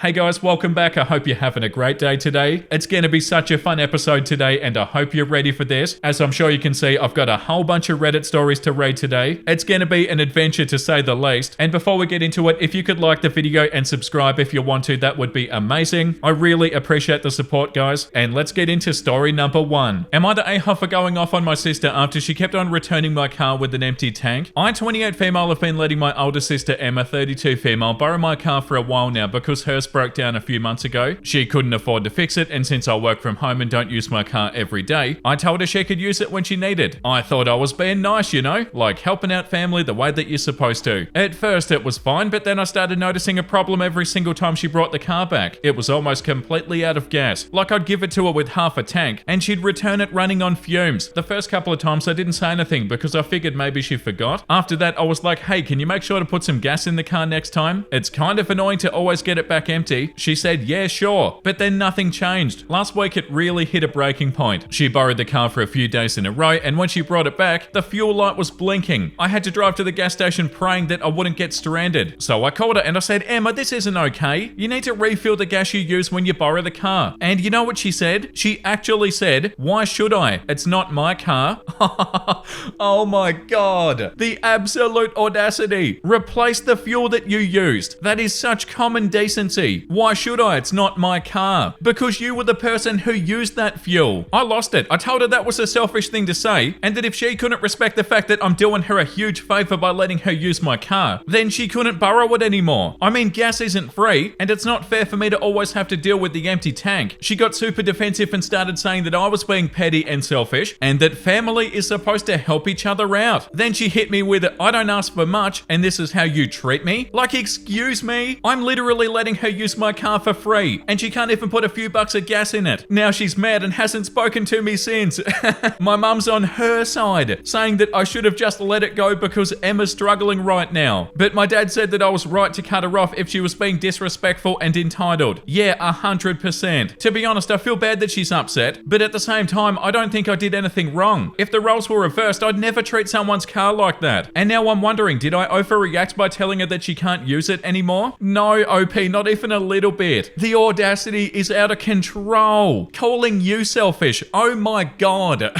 Hey guys, welcome back. I hope you're having a great day today. It's going to be such a fun episode today and I hope you're ready for this. As I'm sure you can see, I've got a whole bunch of Reddit stories to read today. It's going to be an adventure to say the least. And before we get into it, if you could like the video and subscribe if you want to, that would be amazing. I really appreciate the support, guys. And let's get into story number 1. Am I the a-hole for going off on my sister after she kept on returning my car with an empty tank? I, 28 female, have been letting my older sister Emma, 32 female, borrow my car for a while now because hers broke down a few months ago. She couldn't afford to fix it, and since I work from home and don't use my car every day, I told her she could use it when she needed. I thought I was being nice, you know, like helping out family the way that you're supposed to. At first it was fine, but then I started noticing a problem every single time she brought the car back. It was almost completely out of gas. Like I'd give it to her with half a tank, and she'd return it running on fumes. The first couple of times I didn't say anything because I figured maybe she forgot. After that I was like, hey, can you make sure to put some gas in the car next time? It's kind of annoying to always get it back empty. She said, yeah, sure. But then nothing changed. Last week it really hit a breaking point. She borrowed the car for a few days in a row, and when she brought it back, the fuel light was blinking. I had to drive to the gas station praying that I wouldn't get stranded. So I called her and I said, Emma, this isn't okay. You need to refill the gas you use when you borrow the car. And you know what she said? She actually said, why should I? It's not my car. Oh my God. The absolute audacity. Replace the fuel that you used. That is such common decency. Why should I? It's not my car. Because you were the person who used that fuel. I lost it. I told her that was a selfish thing to say, and that if she couldn't respect the fact that I'm doing her a huge favor by letting her use my car, then she couldn't borrow it anymore. I mean, gas isn't free, and it's not fair for me to always have to deal with the empty tank. She got super defensive and started saying that I was being petty and selfish, and that family is supposed to help each other out. Then she hit me with, I don't ask for much, and this is how you treat me? Like, excuse me? I'm literally letting her use my car for free, and she can't even put a few bucks of gas in it. Now she's mad and hasn't spoken to me since. My mum's on her side, saying that I should have just let it go because Emma's struggling right now. But my dad said that I was right to cut her off if she was being disrespectful and entitled. Yeah, 100%. To be honest, I feel bad that she's upset, but at the same time, I don't think I did anything wrong. If the roles were reversed, I'd never treat someone's car like that. And now I'm wondering, did I overreact by telling her that she can't use it anymore? No, OP, not even a little bit. The audacity is out of control. Calling you selfish. Oh my God.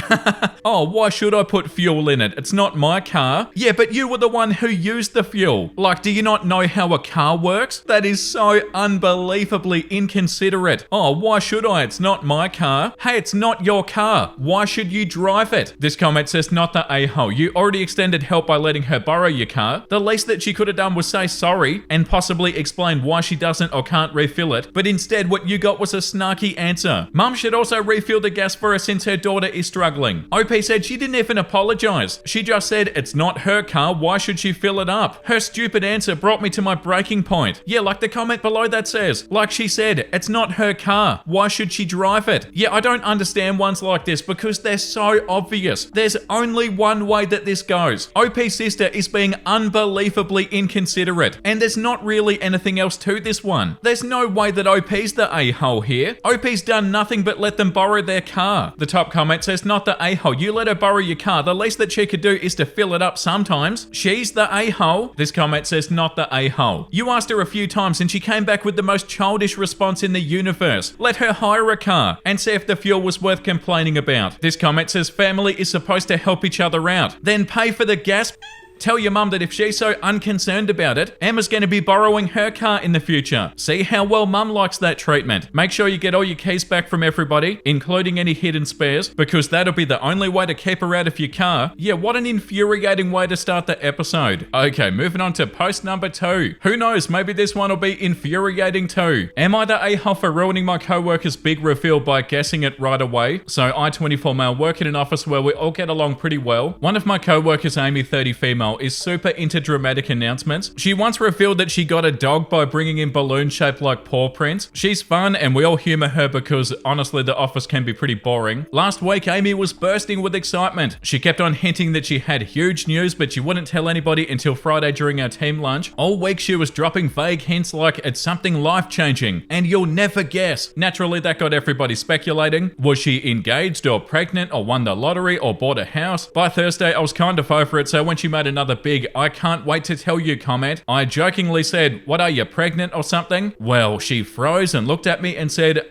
Oh, why should I put fuel in it? It's not my car. Yeah, but you were the one who used the fuel. Like, do you not know how a car works? That is so unbelievably inconsiderate. Oh, why should I? It's not my car. Hey, it's not your car. Why should you drive it? This comment says, not the a-hole. You already extended help by letting her borrow your car. The least that she could have done was say sorry and possibly explain why she doesn't or can't refill it. But instead, what you got was a snarky answer. Mum should also refill the gas for her since her daughter is struggling. OP said she didn't even apologize. She just said, it's not her car. Why should she fill it up? Her stupid answer brought me to my breaking point. Yeah, like the comment below that says, like she said, it's not her car. Why should she drive it? Yeah, I don't understand ones like this because they're so obvious. There's only one way that this goes. OP's sister is being unbelievably inconsiderate, and there's not really anything else to this one. There's no way that OP's the a-hole here. OP's done nothing but let them borrow their car. The top comment says, not the a-hole. You let her borrow your car. The least that she could do is to fill it up sometimes. She's the a-hole. This comment says, not the a-hole. You asked her a few times and she came back with the most childish response in the universe. Let her hire a car and see if the fuel was worth complaining about. This comment says, family is supposed to help each other out. Then pay for the gas. Tell your mum that if she's so unconcerned about it, Emma's going to be borrowing her car in the future. See how well mum likes that treatment. Make sure you get all your keys back from everybody, including any hidden spares, because that'll be the only way to keep her out of your car. Yeah, what an infuriating way to start the episode. Okay, moving on to post number 2. Who knows, maybe this one will be infuriating too. Am I the a-hole for ruining my co-worker's big reveal by guessing it right away? So I, 24 male, work in an office where we all get along pretty well. One of my co-workers, Amy, 30 female, is super into dramatic announcements. She once revealed that she got a dog by bringing in balloons shaped like paw prints. She's fun and we all humor her because honestly the office can be pretty boring. Last week Amy was bursting with excitement. She kept on hinting that she had huge news but she wouldn't tell anybody until Friday during our team lunch. All week she was dropping vague hints like it's something life-changing and you'll never guess. Naturally that got everybody speculating. Was she engaged or pregnant or won the lottery or bought a house? By Thursday I was kind of over it, so when she made an another big "I can't wait to tell you" comment, I jokingly said, "What are you, pregnant or something?" Well, she froze and looked at me and said,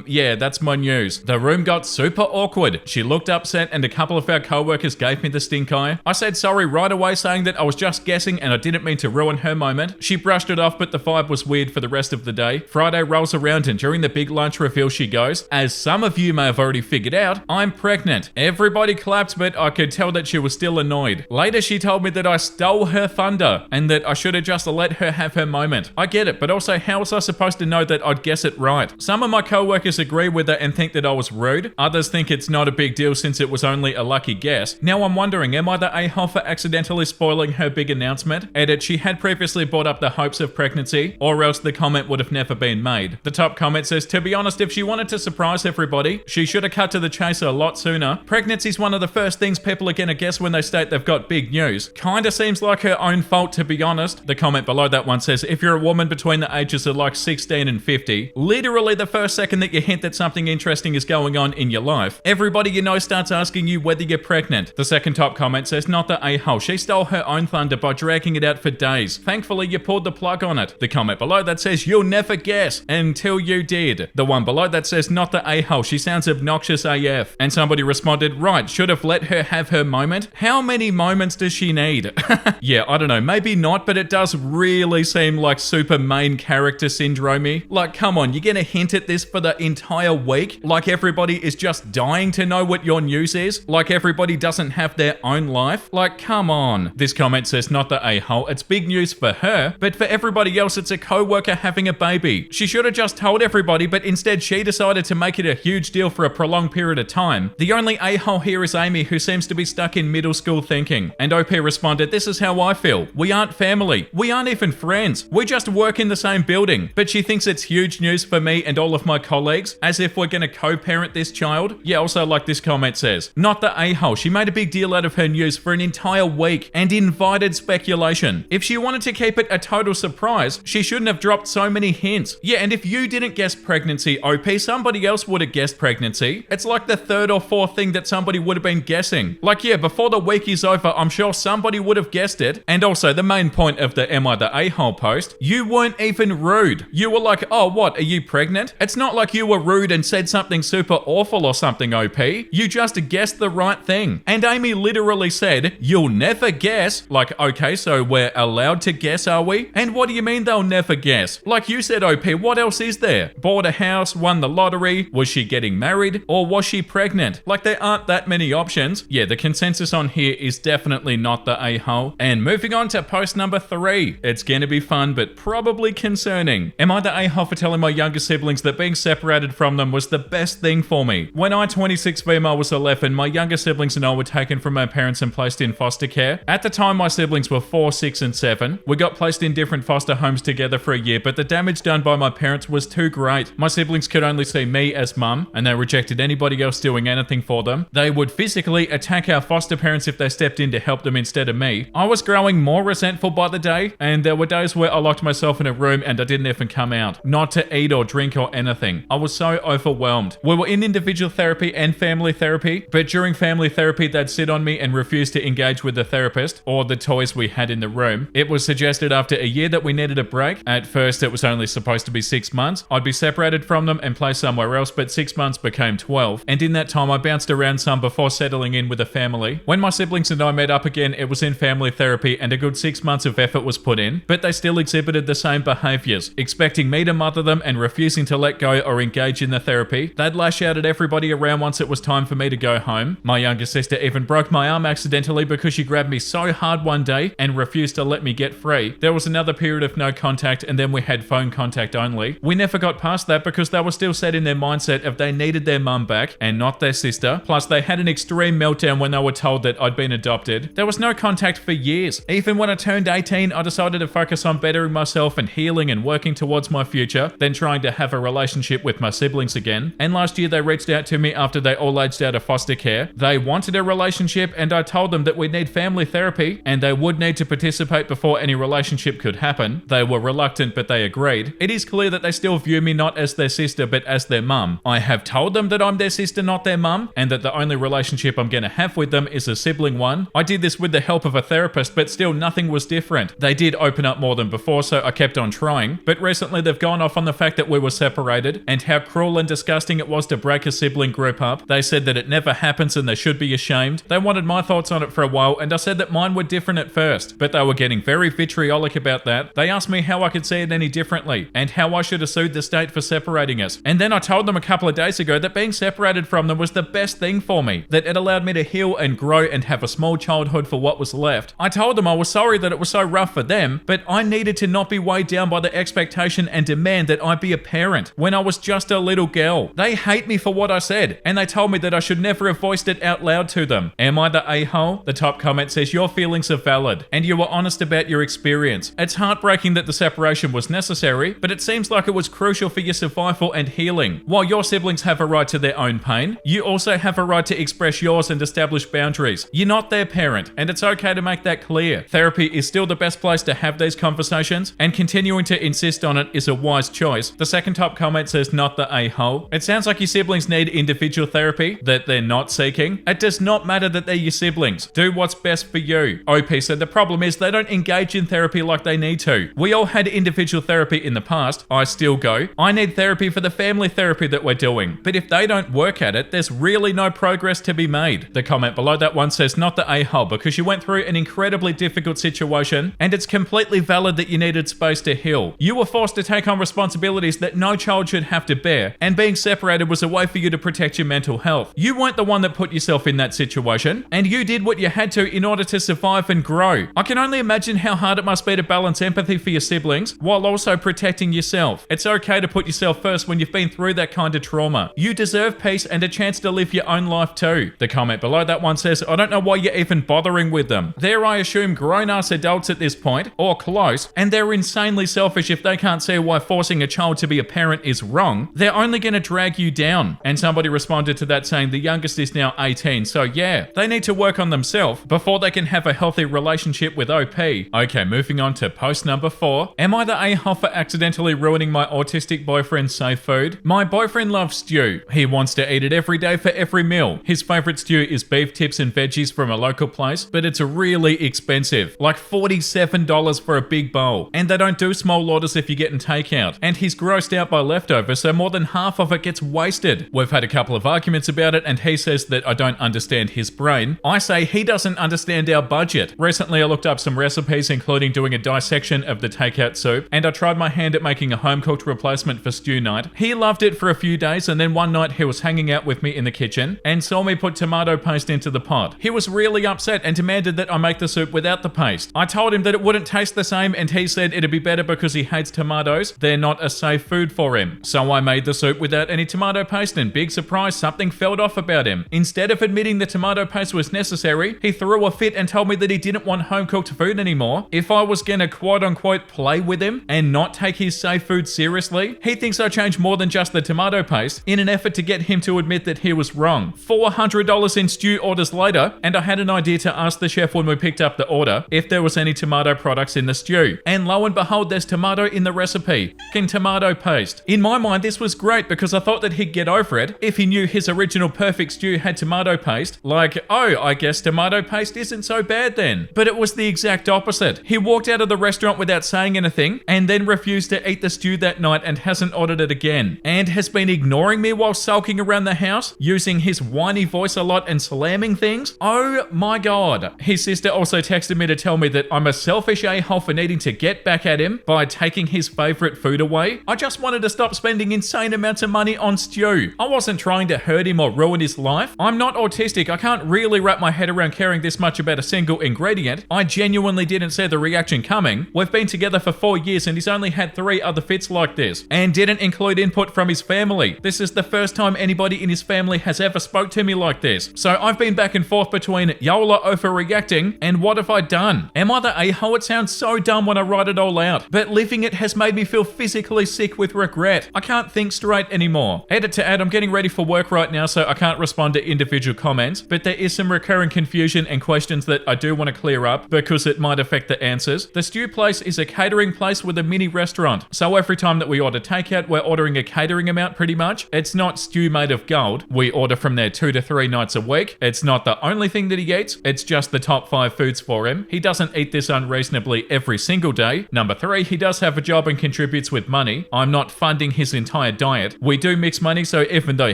yeah, that's my news. The room got super awkward. She looked upset and a couple of our co-workers gave me the stink eye. I said sorry right away, saying that I was just guessing and I didn't mean to ruin her moment. She brushed it off, but the vibe was weird for the rest of the day. Friday rolls around and during the big lunch reveal she goes, "As some of you may have already figured out, I'm pregnant." Everybody clapped, but I could tell that she was still annoyed. Later she told me that I stole her thunder and that I should have just let her have her moment. I get it, but also how was I supposed to know that I'd guess it right? Some of my co-workers agree with it and think that I was rude. Others think it's not a big deal since it was only a lucky guess. Now I'm wondering, am I the a-hole for accidentally spoiling her big announcement? Edit, she had previously brought up the hopes of pregnancy, or else the comment would have never been made. The top comment says, "To be honest, if she wanted to surprise everybody, she should have cut to the chase a lot sooner. Pregnancy's one of the first things people are gonna guess when they state they've got big news. Kinda seems like her own fault, to be honest." The comment below that one says, "If you're a woman between the ages of like 16 and 50, literally the first second that you hint that something interesting is going on in your life, everybody you know starts asking you whether you're pregnant." The second top comment says, "Not the a-hole. She stole her own thunder by dragging it out for days. Thankfully, you pulled the plug on it." The comment below that says, "You'll never guess until you did." The one below that says, "Not the a-hole. She sounds obnoxious AF." And somebody responded, "Right, should have let her have her moment." How many moments does she need? Yeah, I don't know. Maybe not, but it does really seem like super main character syndrome-y. Like, come on, you're gonna hint at this for the entire week? Like everybody is just dying to know what your news is? Like everybody doesn't have their own life? Like, come on. This comment says, "Not the a-hole. It's big news for her, but for everybody else, it's a co-worker having a baby. She should have just told everybody, but instead she decided to make it a huge deal for a prolonged period of time. The only a-hole here is Amy, who seems to be stuck in middle school thinking." And OP responded, "This is how I feel. We aren't family. We aren't even friends. We just work in the same building. But she thinks it's huge news for me and all of my colleagues, as if we're gonna co-parent this child." Yeah, also like this comment says, "Not the a-hole. She made a big deal out of her news for an entire week and invited speculation. If she wanted to keep it a total surprise, she shouldn't have dropped so many hints. Yeah, and if you didn't guess pregnancy, OP, somebody else would have guessed pregnancy. It's like the third or fourth thing that somebody would have been guessing. Like, yeah, before the week is over, I'm sure somebody would have guessed it." And also, the main point of the "Am I the a-hole" post, you weren't even rude. You were like, "Oh, what, are you pregnant?" It's not like you were rude and said something super awful or something, OP. You just guessed the right thing. And Amy literally said, "You'll never guess." Like, okay, so we're allowed to guess, are we? And what do you mean they'll never guess? Like you said, OP, what else is there? Bought a house, won the lottery, was she getting married, or was she pregnant? Like, there aren't that many options. Yeah, the consensus on here is definitely not the a-hole. And moving on to post number 3. It's gonna be fun, but probably concerning. Am I the a-hole for telling my younger siblings that being separated from them was the best thing for me? When I, 26 female, was 11, my younger siblings and I were taken from our parents and placed in foster care. At the time, my siblings were 4, 6, and 7. We got placed in different foster homes together for a year, but the damage done by my parents was too great. My siblings could only see me as mum, and they rejected anybody else doing anything for them. They would physically attack our foster parents if they stepped in to help them instead of me. I was growing more resentful by the day, and there were days where I locked myself in a room and I didn't even come out. Not to eat or drink or anything. I was so overwhelmed. We were in individual therapy and family therapy, but during family therapy, they'd sit on me and refuse to engage with the therapist or the toys we had in the room. It was suggested after a year that we needed a break. At first, it was only supposed to be 6 months. I'd be separated from them and placed somewhere else, but 6 months became 12. And in that time, I bounced around some before settling in with a family. When my siblings and I met up again, it was in family therapy and a good 6 months of effort was put in, but they still exhibited the same behaviors, expecting me to mother them and refusing to let go or engage in the therapy. They'd lash out at everybody around once it was time for me to go home. My younger sister even broke my arm accidentally because she grabbed me so hard one day and refused to let me get free. There was another period of no contact and then we had phone contact only. We never got past that because they were still set in their mindset of they needed their mum back and not their sister. Plus they had an extreme meltdown when they were told that I'd been adopted. There was no contact for years. Even when I turned 18, I decided to focus on bettering myself and healing and working towards my future, then trying to have a relationship with my siblings again. And last year they reached out to me after they all aged out of foster care. They wanted a relationship and I told them that we'd need family therapy and they would need to participate before any relationship could happen. They were reluctant, but they agreed. It is clear that they still view me not as their sister, but as their mum. I have told them that I'm their sister, not their mum, and that the only relationship I'm gonna have with them is a sibling one. I did this with the help help of a therapist, but still nothing was different. They did open up more than before, so I kept on trying. But recently they've gone off on the fact that we were separated and how cruel and disgusting it was to break a sibling group up. They said that it never happens and they should be ashamed. They wanted my thoughts on it for a while, and I said that mine were different at first, but they were getting very vitriolic about that. They asked me how I could see it any differently and how I should have sued the state for separating us. And then I told them a couple of days ago that being separated from them was the best thing for me, that it allowed me to heal and grow and have a small childhood for what was left. I told them I was sorry that it was so rough for them, but I needed to not be weighed down by the expectation and demand that I be a parent when I was just a little girl. They hate me for what I said, and they told me that I should never have voiced it out loud to them. Am I the a-hole? The top comment says, your feelings are valid, and you were honest about your experience. It's heartbreaking that the separation was necessary, but it seems like it was crucial for your survival and healing. While your siblings have a right to their own pain, you also have a right to express yours and establish boundaries. You're not their parent, and it's okay to make that clear. Therapy is still the best place to have these conversations, and continuing to insist on it is a wise choice. The second top comment says, not the a-hole. It sounds like your siblings need individual therapy that they're not seeking. It does not matter that they're your siblings. Do what's best for you. OP said the problem is they don't engage in therapy like they need to. We all had individual therapy in the past. I still go. I need therapy for the family therapy that we're doing. But if they don't work at it, there's really no progress to be made. The comment below that one says, not the a-hole, because you went through an incredibly difficult situation and it's completely valid that you needed space to heal. You were forced to take on responsibilities that no child should have to bear, and being separated was a way for you to protect your mental health. You weren't the one that put yourself in that situation, and you did what you had to in order to survive and grow. I can only imagine how hard it must be to balance empathy for your siblings while also protecting yourself. It's okay to put yourself first when you've been through that kind of trauma. You deserve peace and a chance to live your own life too. The comment below that one says, I don't know why you're even bothering with them. They're, I assume, grown-ass adults at this point, or close, and they're insanely selfish if they can't see why forcing a child to be a parent is wrong. They're only going to drag you down. And somebody responded to that saying the youngest is now 18, so yeah, they need to work on themselves before they can have a healthy relationship with OP. Okay, moving on to post number 4. Am I the a-hole for accidentally ruining my autistic boyfriend's safe food? My boyfriend loves stew. He wants to eat it every day for every meal. His favorite stew is beef tips and veggies from a local place, but it's really expensive, like $47 for a big bowl. And they don't do small orders if you're getting takeout. And he's grossed out by leftovers, so more than half of it gets wasted. We've had a couple of arguments about it, and he says that I don't understand his brain. I say he doesn't understand our budget. Recently, I looked up some recipes, including doing a dissection of the takeout soup, and I tried my hand at making a home-cooked replacement for stew night. He loved it for a few days, and then one night he was hanging out with me in the kitchen and saw me put tomato paste into the pot. He was really upset and demanded that I make the soup without the paste. I told him that it wouldn't taste the same, and he said it'd be better because he hates tomatoes. They're not a safe food for him. So I made the soup without any tomato paste, and big surprise, something felt off about him. Instead of admitting the tomato paste was necessary, he threw a fit and told me that he didn't want home-cooked food anymore. If I was gonna quote-unquote play with him and not take his safe food seriously, he thinks I changed more than just the tomato paste in an effort to get him to admit that he was wrong. $400 in stew orders later, and I had an idea to ask the chef when we picked up the order if there was any tomato products in the stew. And lo and behold, there's tomato in the recipe. Tomato paste. In my mind, this was great because I thought that he'd get over it if he knew his original perfect stew had tomato paste. Like, oh, I guess tomato paste isn't so bad then. But it was the exact opposite. He walked out of the restaurant without saying anything and then refused to eat the stew that night and hasn't ordered it again. And has been ignoring me while sulking around the house, using his whiny voice a lot and slamming things. Oh my god. His sister also texted me to tell me that I'm a selfish a-hole for needing to get back at him by taking his favorite food away. I just wanted to stop spending insane amounts of money on stew. I wasn't trying to hurt him or ruin his life. I'm not autistic. I can't really wrap my head around caring this much about a single ingredient. I genuinely didn't see the reaction coming. We've been together for 4 years and he's only had 3 other fits like this and didn't include input from his family. This is the first time anybody in his family has ever spoke to me like this. So I've been back and forth between YOLA overreacting and what have I done? Am I the a-hole? It sounds so dumb when I write it all out, but living it has made me feel physically sick with regret. I can't think straight anymore. Edit to add, I'm getting ready for work right now, so I can't respond to individual comments, but there is some recurring confusion and questions that I do want to clear up because it might affect the answers. The stew place is a catering place with a mini restaurant, so every time that we order takeout, we're ordering a catering amount pretty much. It's not stew made of gold. We order from there 2 to 3 nights a week. It's not the only thing that he eats, it's just the top 5 foods for him. He doesn't eat this unreasonably every single day. Number 3, he does have a job and contributes with money. I'm not funding his entire diet. We do mix money, so even though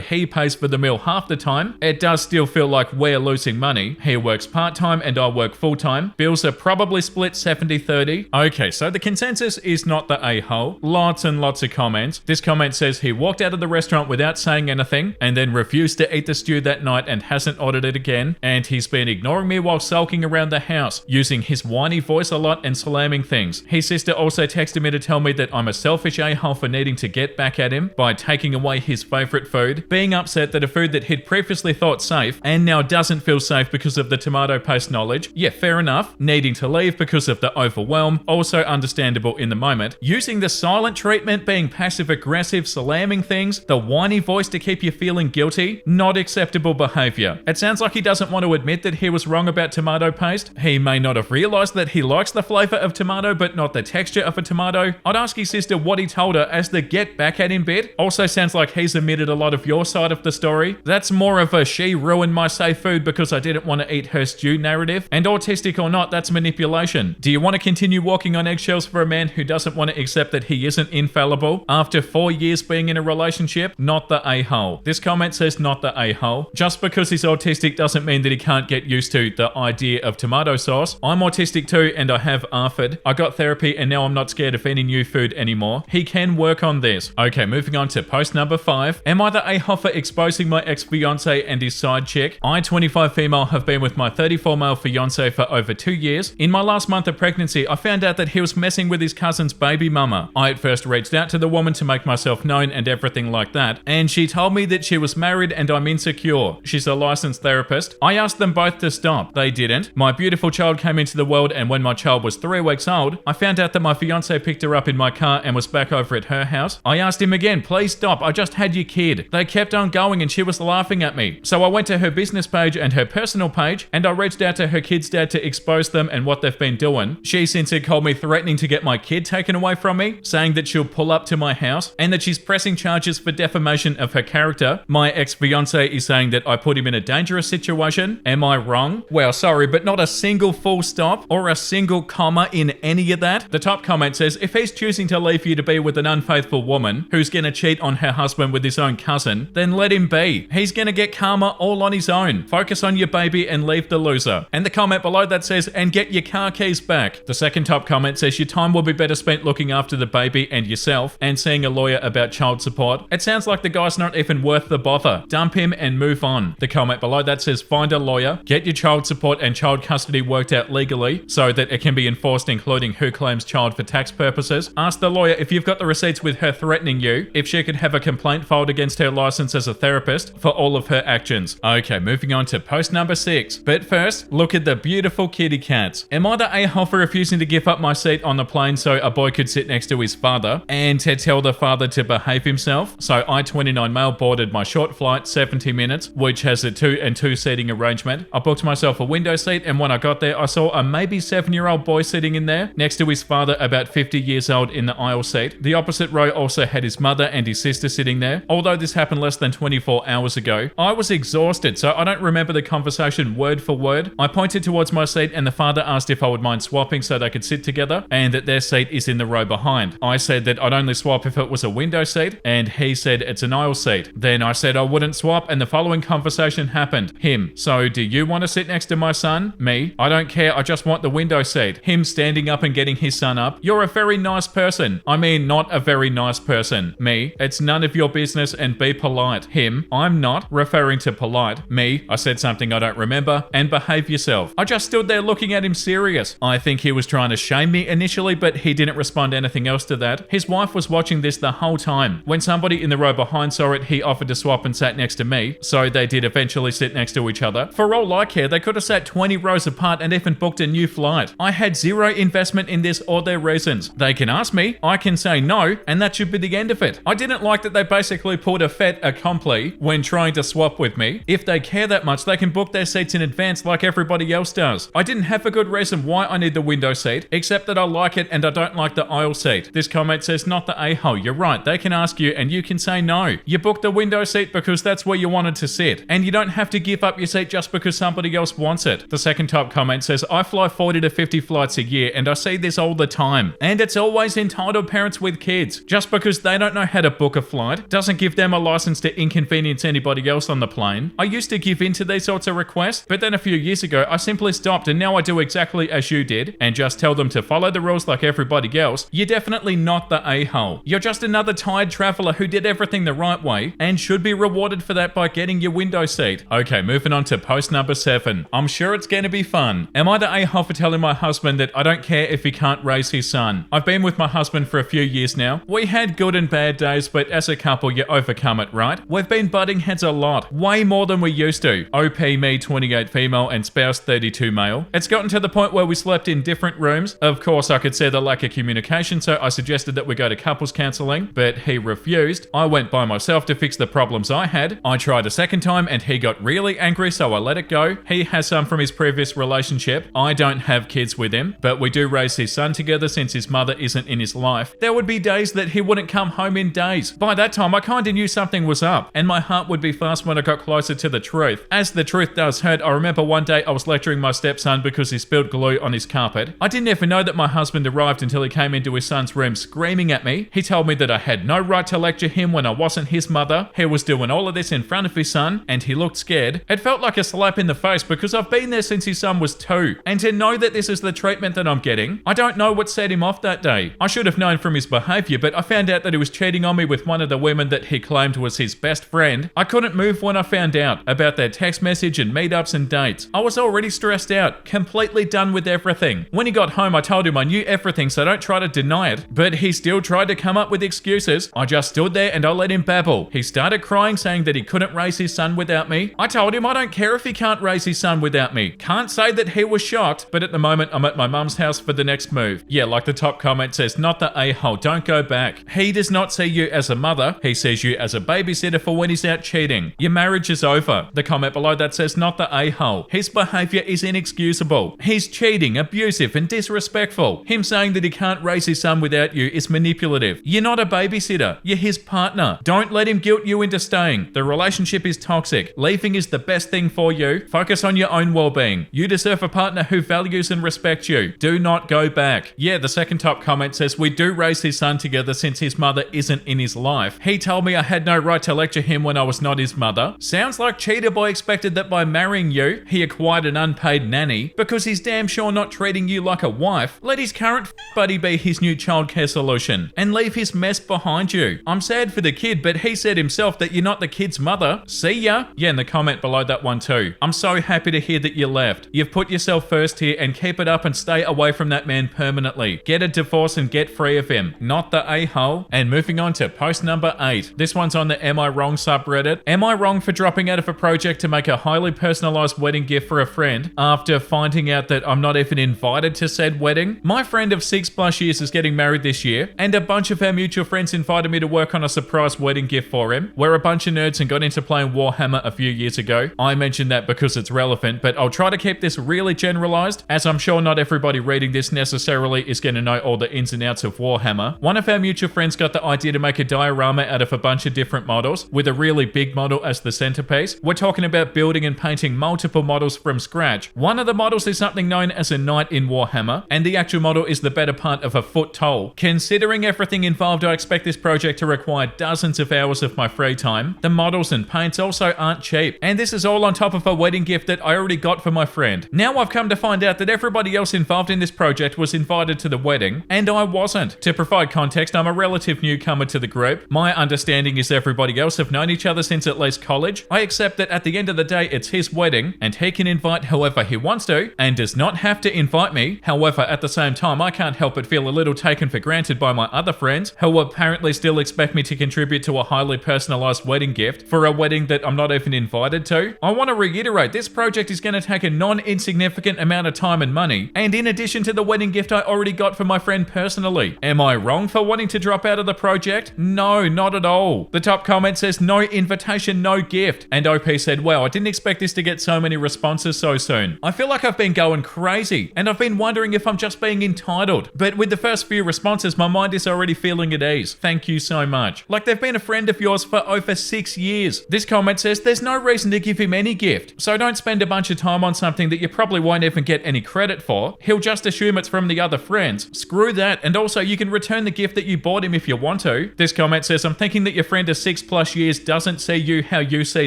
he pays for the meal half the time, it does still feel like we're losing money. He works part-time and I work full-time. Bills are probably split 70-30. Okay, so the consensus is not the a-hole. Lots and lots of comments. This comment says he walked out of the restaurant without saying anything and then refused to eat the stew that night and hasn't ordered it again. And he's been ignoring me while sulking around the house, using his whiny voice a lot and slamming things. His sister also texted me to tell me that I'm a selfish a-hole for needing to get back at him by taking away his favorite food, being upset that a food that he'd previously thought safe and now doesn't feel safe because of the tomato paste knowledge. Yeah, fair enough. Needing to leave because of the overwhelm, also understandable in the moment. Using the silent treatment, being passive aggressive, slamming things, the whiny voice to keep you feeling guilty, not acceptable behavior. It sounds like he doesn't want to admit that he was wrong about tomato paste. He may not have realized that he likes the flavor of tomato but not the texture of a tomato. I'd ask his sister what he told her as the get back at him bit. Also sounds like he's omitted a lot of your side of the story. That's more of a she ruined my safe food because I didn't want to eat her stew narrative. And autistic or not, that's manipulation. Do you want to continue walking on eggshells for a man who doesn't want to accept that he isn't infallible after 4 years being in a relationship? Not the a-hole. This comment says not the a-hole. Just because he's autistic doesn't mean that he can't get used to the idea of tomato sauce. I'm autistic too and I have ARFID. I got therapy and now I'm not scared of any new food anymore. He can work on this. Okay, moving on to post number 5. Am I the a-hole for exposing my ex-fiance and his side chick? I, 25 female, have been with my 34 male fiance for over 2 years. In my last month of pregnancy, I found out that he was messing with his cousin's baby mama. I at first reached out to the woman to make myself known and everything like that, and she told me that she was married and I'm insecure. She's a licensed therapist. I asked them both to stop. They didn't. My beautiful child came into the world, and when my child was 3 weeks old, I found out that my fiance picked her up in my car and was back over at her house. I asked him again, please stop, I just had your kid. They kept on going and she was laughing at me. So I went to her business page and her personal page and I reached out to her kid's dad to expose them and what they've been doing. She since had called me threatening to get my kid taken away from me, saying that she'll pull up to my house and that she's pressing charges for defamation of her character. My ex-fiance is saying that I put him in a dangerous situation. Am I wrong? Well, sorry, but not a single full stop or a single comma in any of that. The top comment says, if he's choosing to leave you to be with an unfaithful woman who's gonna cheat on her husband with his own cousin, then let him be. He's gonna get karma all on his own. Focus on your baby and leave the loser. And the comment below that says, and get your car keys back. The second top comment says, your time will be better spent looking after the baby and yourself and seeing a lawyer about child support. It sounds like the guy's not even worth the bother. Dump him and move on. The comment below that says, find a lawyer, get your child support and child custody worked out legally so that it can be enforced, including who claims child for tax purposes. Ask the lawyer if you've got the receipts with her threatening you, if she could have a complaint filed against her license as a therapist for all of her actions. Okay, moving on to post number 6. But first, look at the beautiful kitty cats. Am I the a-hole for refusing to give up my seat on the plane so a boy could sit next to his father and to tell the father to behave himself? So I, 29 male, boarded my short flight, 70 minutes, which has a 2 and 2 seating arrangement. I booked myself a window seat, and when I got there, I saw a maybe 7-year-old boy sitting in there next to his father, about 50 years old, in the aisle seat. The opposite row also had his mother and his sister sitting there. Although this happened less than 24 hours ago, I was exhausted, so I don't remember the conversation word for word. I pointed towards my seat and the father asked if I would mind swapping so they could sit together and that their seat is in the row behind. I said that I'd only swap if it was a window seat, and he said it's an aisle seat. Then I said I wouldn't swap, and the following conversation happened. Him: so do you want to sit next to my son? Me: I don't care, I just want the window seat. Him standing up and getting his son up: you're a very nice person. I mean, not a very nice person. Me: it's none of your business and be polite. Him: I'm not, referring to polite. Me: I said something I don't remember, and behave yourself. I just stood there looking at him serious. I think he was trying to shame me initially, but he didn't respond anything else to that. His wife was watching this the whole time. When somebody in the row behind saw it, he offered to swap and sat next to me, so they did eventually sit next to each other. For all I care, they could have sat 20 rows apart and even booked a new flight. I had zero investment in this or their reasons. They can ask me, I can say no, and that should be the end of it. I didn't like that they basically pulled a fait accompli when trying to swap with me. If they care that much, they can book their seats in advance like everybody else does. I didn't have a good reason why I need the window seat, except that I like it and I don't like the aisle seat. This comment says, not the a-hole. You're right, they can ask you and you can say no. You booked the window seat because that's where you wanted to sit, and you don't have to give up your seat just because somebody else wants it. The second top comment says, I fly 40 to 50 flights a year and I see this all the time. And it's always entitled parents with kids. Just because they don't know how to book a flight doesn't give them a license to inconvenience anybody else on the plane. I used to give in to these sorts of requests, but then a few years ago I simply stopped, and now I do exactly as you did and just tell them to follow the rules like everybody else. You're definitely not the a-hole. You're just another tired traveler who did everything the right way and should be rewarded for that by getting your window seat. Okay, moving on to post number 7. I'm sure it's going to be fun. Am I the a-hole for telling my husband that I don't care if he can't raise his son? I've been with my husband for a few years now. We had good and bad days, but as a couple you overcome it, right? We've been butting heads a lot, way more than we used to. OP me 28 female and spouse 32 male. It's gotten to the point where we slept in different rooms. Of course I could see the lack of communication, so I suggested that we go to couples counselling, but he refused. I went by myself to fix the problems I had. I tried a second time and he got really angry, so I let it go. He has some from his previous relationship. I don't have kids with him, but we do raise his son together since his mother isn't in his life. There would be days that he wouldn't come home in days. By that time I kinda knew something was up, and my heart would be fast when I got closer to the truth. As the truth does hurt, I remember one day I was lecturing my stepson because he spilled glue on his carpet. I didn't even know that my husband arrived until he came into his son's room screaming at me. He told me that I had no right to lecture him when I wasn't his mother. He was doing all of this in front of his son, and he looked scared. It felt like a slap in the face because I've been there since his son was 2. And to know that this is the treatment that I'm getting, I don't know what set him off that day. I should have known from his behavior, but I found out that he was cheating on me with one of the women that he claimed was his best friend. I couldn't move when I found out about their text message and meetups and dates. I was already stressed out, completely done with everything. When he got home, I told him I knew everything, so don't try to deny it. But he still tried to come up with excuses. I just stood there and I let him babble. He started crying, saying that he couldn't raise his son without me. I told him I don't care if he can't raise his son without me. Can't say that he was shocked, but at the moment I'm at my mum's house for the next move. Yeah, like the top comment says, not the a-hole, don't go back. He does not see you as a mother. He sees you as a babysitter for when he's out cheating. Your marriage is over. The comment below that says, not the a-hole. His behavior is inexcusable. He's cheating, abusive, and disrespectful. Him saying that he can't raise his son without you is manipulative. You're not a babysitter. You're his partner. Don't let him guilt you into staying. The relationship is toxic. Leaving is the best thing for you. Focus on your own well-being. You deserve a partner who values and respects you. Do not go back. Yeah, the second top comment says, we do raise his son together since his mother isn't in his life. He told me I had no right to lecture him when I was not his mother. Sounds like Cheetah Boy expected that by marrying you, he acquired an unpaid nanny because he's damn sure not treating you like a wife. Let his current buddy be his new childcare solution and leave his mess behind you. I'm sad for the kid, but he said himself that you're not the kid's mother. See ya? Yeah, in the comment below that one too. I'm so happy to hear that you left. You've put yourself first here, and keep it up and stay away from that man permanently. Get a divorce and get free of him. Not the a-hole. And moving on to post number 8. This one's on the Am I Wrong subreddit. Am I wrong for dropping out of a project to make a highly personalized wedding gift for a friend after finding out that I'm not even invited to said wedding? My friend of 6+ years is getting married this year, and a bunch of our mutual friends invited me to work on a surprise wedding gift for him. We're a bunch of nerds and got into playing Warhammer a few years ago. I mentioned that because it's relevant, but I'll try to keep this really generalized, as I'm sure not everybody reading this necessarily is going to know all the ins and outs of Warhammer. One of our mutual friends got the idea to make a diorama out of a bunch of different models, with a really big model as the centerpiece. We're talking about building and painting multiple models from scratch. One of the models is something known as a knight in Warhammer, and the actual model is the better part of a foot tall. Considering everything involved, I expect this project to require dozens of hours of my free time. The models and paints also aren't cheap, and this is all on top of a wedding gift that I already got for my friend. Now I've come to find out that everybody else involved in this project was invited to the wedding, and I wasn't. To provide context, I'm a relative newcomer to the group. My understanding is everybody else have known each other since at least college. I accept that at the end of the day, it's his wedding, and he can invite whoever he wants to, and does not have to invite me. However, at the same time, I can't help but feel a little taken for granted by my other friends, who apparently still expect me to contribute to a highly personalized wedding gift for a wedding that I'm not even invited to. I want to reiterate, this project is going to take a non-insignificant amount of time and money, and in addition to the wedding gift I already got for my friend personally. Am I wrong for wanting to drop out of the project? No, not at all. The top comment says, no invitation, no gift. And OP said, wow, I didn't expect this to get so many responses so soon. I feel like I've been going crazy, and I've been wondering if I'm just being entitled. But with the first few responses, my mind is already feeling at ease. Thank you so much. Like they've been a friend of yours for over 6 years. This comment says, there's no reason to give him any gift, so don't spend a bunch of time on something that you probably won't even get any credit for, he'll just assume it's from the other friends. Screw that, and also you can return the gift that you bought him if you want to. This comment says, I'm thinking that your friend of 6+ years doesn't see you how you see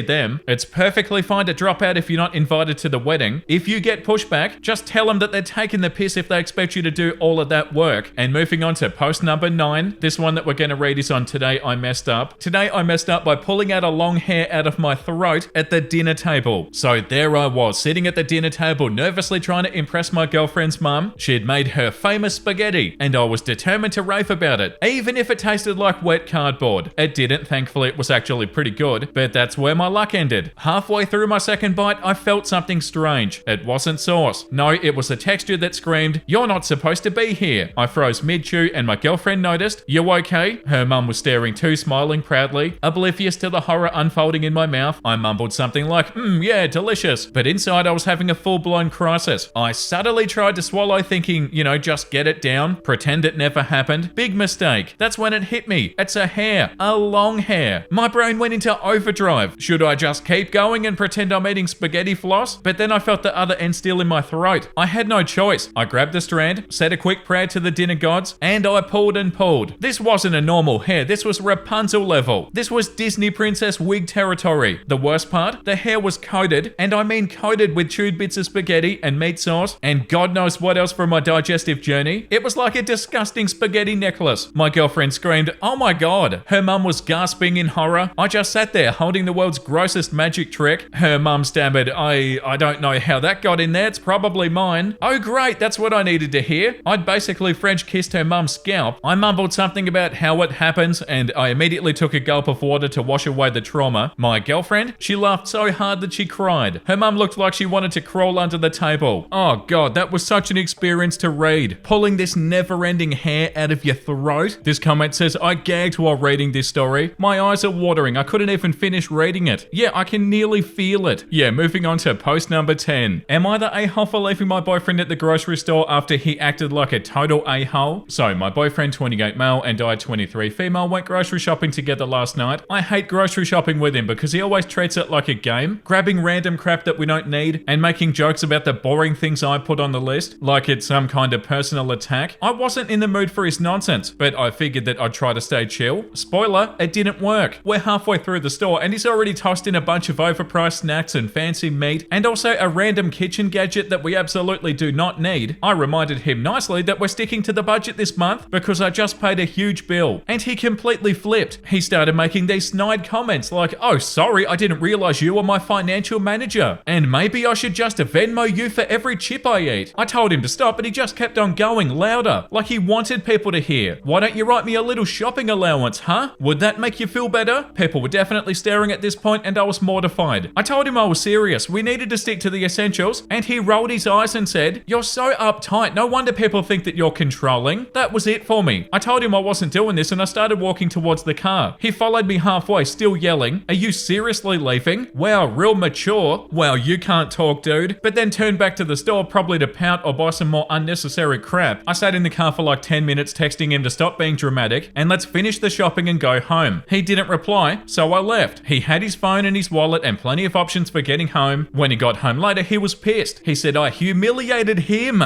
them. It's perfectly fine to drop out if you're not invited to the wedding. If you get pushback, just tell them that they're taking the piss if they expect you to do all of that work. And moving on to post number 9, this one that we're going to read is on Today I Messed Up. Today I messed up by pulling out a long hair out of my throat at the dinner table. So there I was, sitting at the dinner table, nervously trying to impress my girlfriend's mum. She'd made her famous spaghetti, and I was determined to rave about it, even if it tasted like wet cardboard. It didn't, thankfully it was actually pretty good, but that's where my luck ended. Halfway through my second bite, I felt something strange. It wasn't sauce. No, it was a texture that screamed, "You're not supposed to be here." I froze mid-chew and my girlfriend noticed. "You okay?" Her mum was staring too, smiling proudly. Oblivious to the horror unfolding in my mouth, I mumbled something like, yeah, delicious. But inside I was having a full-blown crisis. I subtly tried to swallow thinking, just get it down, pretend it never happened. Big mistake. That's when it hit me. It's a hair. A long hair. My brain went into overdrive. Should I just keep going and pretend I'm eating spaghetti floss? But then I felt the other end still in my throat. I had no choice. I grabbed the strand, said a quick prayer to the dinner gods, and I pulled and pulled. This wasn't a normal hair. This was Rapunzel level. This was Disney princess wig territory. The worst part, the hair was coated, and I mean coated with chewed bits of spaghetti and meat sauce, and God knows what else for my digestive journey. It was like a disgusting spaghetti necklace. My girlfriend screamed, "Oh my God." Her mum was gasping in horror. I just sat there holding the world's grossest magic trick. Her mum stammered, I don't know how that got in there. It's probably mine." Oh great, that's what I needed to hear. I'd basically French kissed her mum's scalp. I mumbled something about how it happens, and I immediately took a gulp of water to wash away the trauma. My girlfriend, she laughed so hard that she cried. Her mum looked like she wanted to crawl under the table. Oh God, that was such an experience to read. Pulling this never-ending hair out of your throat. This comment says, I gagged while reading this story. My eyes are watering. I couldn't even finish reading it. Yeah, I can nearly feel it. Yeah, moving on to post number 10. Am I the a-hole for leaving my boyfriend at the grocery store after he acted like a total a-hole? So, my boyfriend, 28 male, and I, 23 female, went grocery shopping together last night. I hate grocery shopping with him because he always treats it like a game, grabbing random crap that we don't need and making jokes about the boring things I put on the list, like it's some kind of personal attack. I wasn't in the mood for his nonsense, but I figured that I'd try to stay chill. Spoiler, it didn't work. We're halfway through the store and he's already tossed in a bunch of overpriced snacks and fancy meat, and also a random kitchen gadget that we absolutely do not need. I reminded him nicely that we're sticking to the budget this month because I just paid a huge bill, and he completely flipped. He started making these snide comments like, "Oh, sorry, I didn't realize you were my financial manager, and maybe I should just Venmo you for every chip I eat." I told him to stop, but he just kept on going louder, like he wanted people to hear. "Why don't you write me a little shopping allowance, huh? Would that make you feel better?" People were definitely staring at this point, and I was mortified. I told him I was serious. We needed to stick to the essentials, and he rolled his eyes and said, "You're so uptight. No wonder people think that you're controlling." That was it for me. I told him I wasn't doing this, and I started walking towards the car. He followed me halfway, still yelling, "Are you seriously leaving? Wow, real mature. Wow, you can't talk, dude." But then turned back to the store, probably to pout or buy some more unnecessary crap. I sat in the car for like 10 minutes texting him to stop being dramatic and let's finish the shopping and go home. He didn't reply, so I left. He had his phone and his wallet and plenty of options for getting home. When he got home later, he was pissed. He said I humiliated him.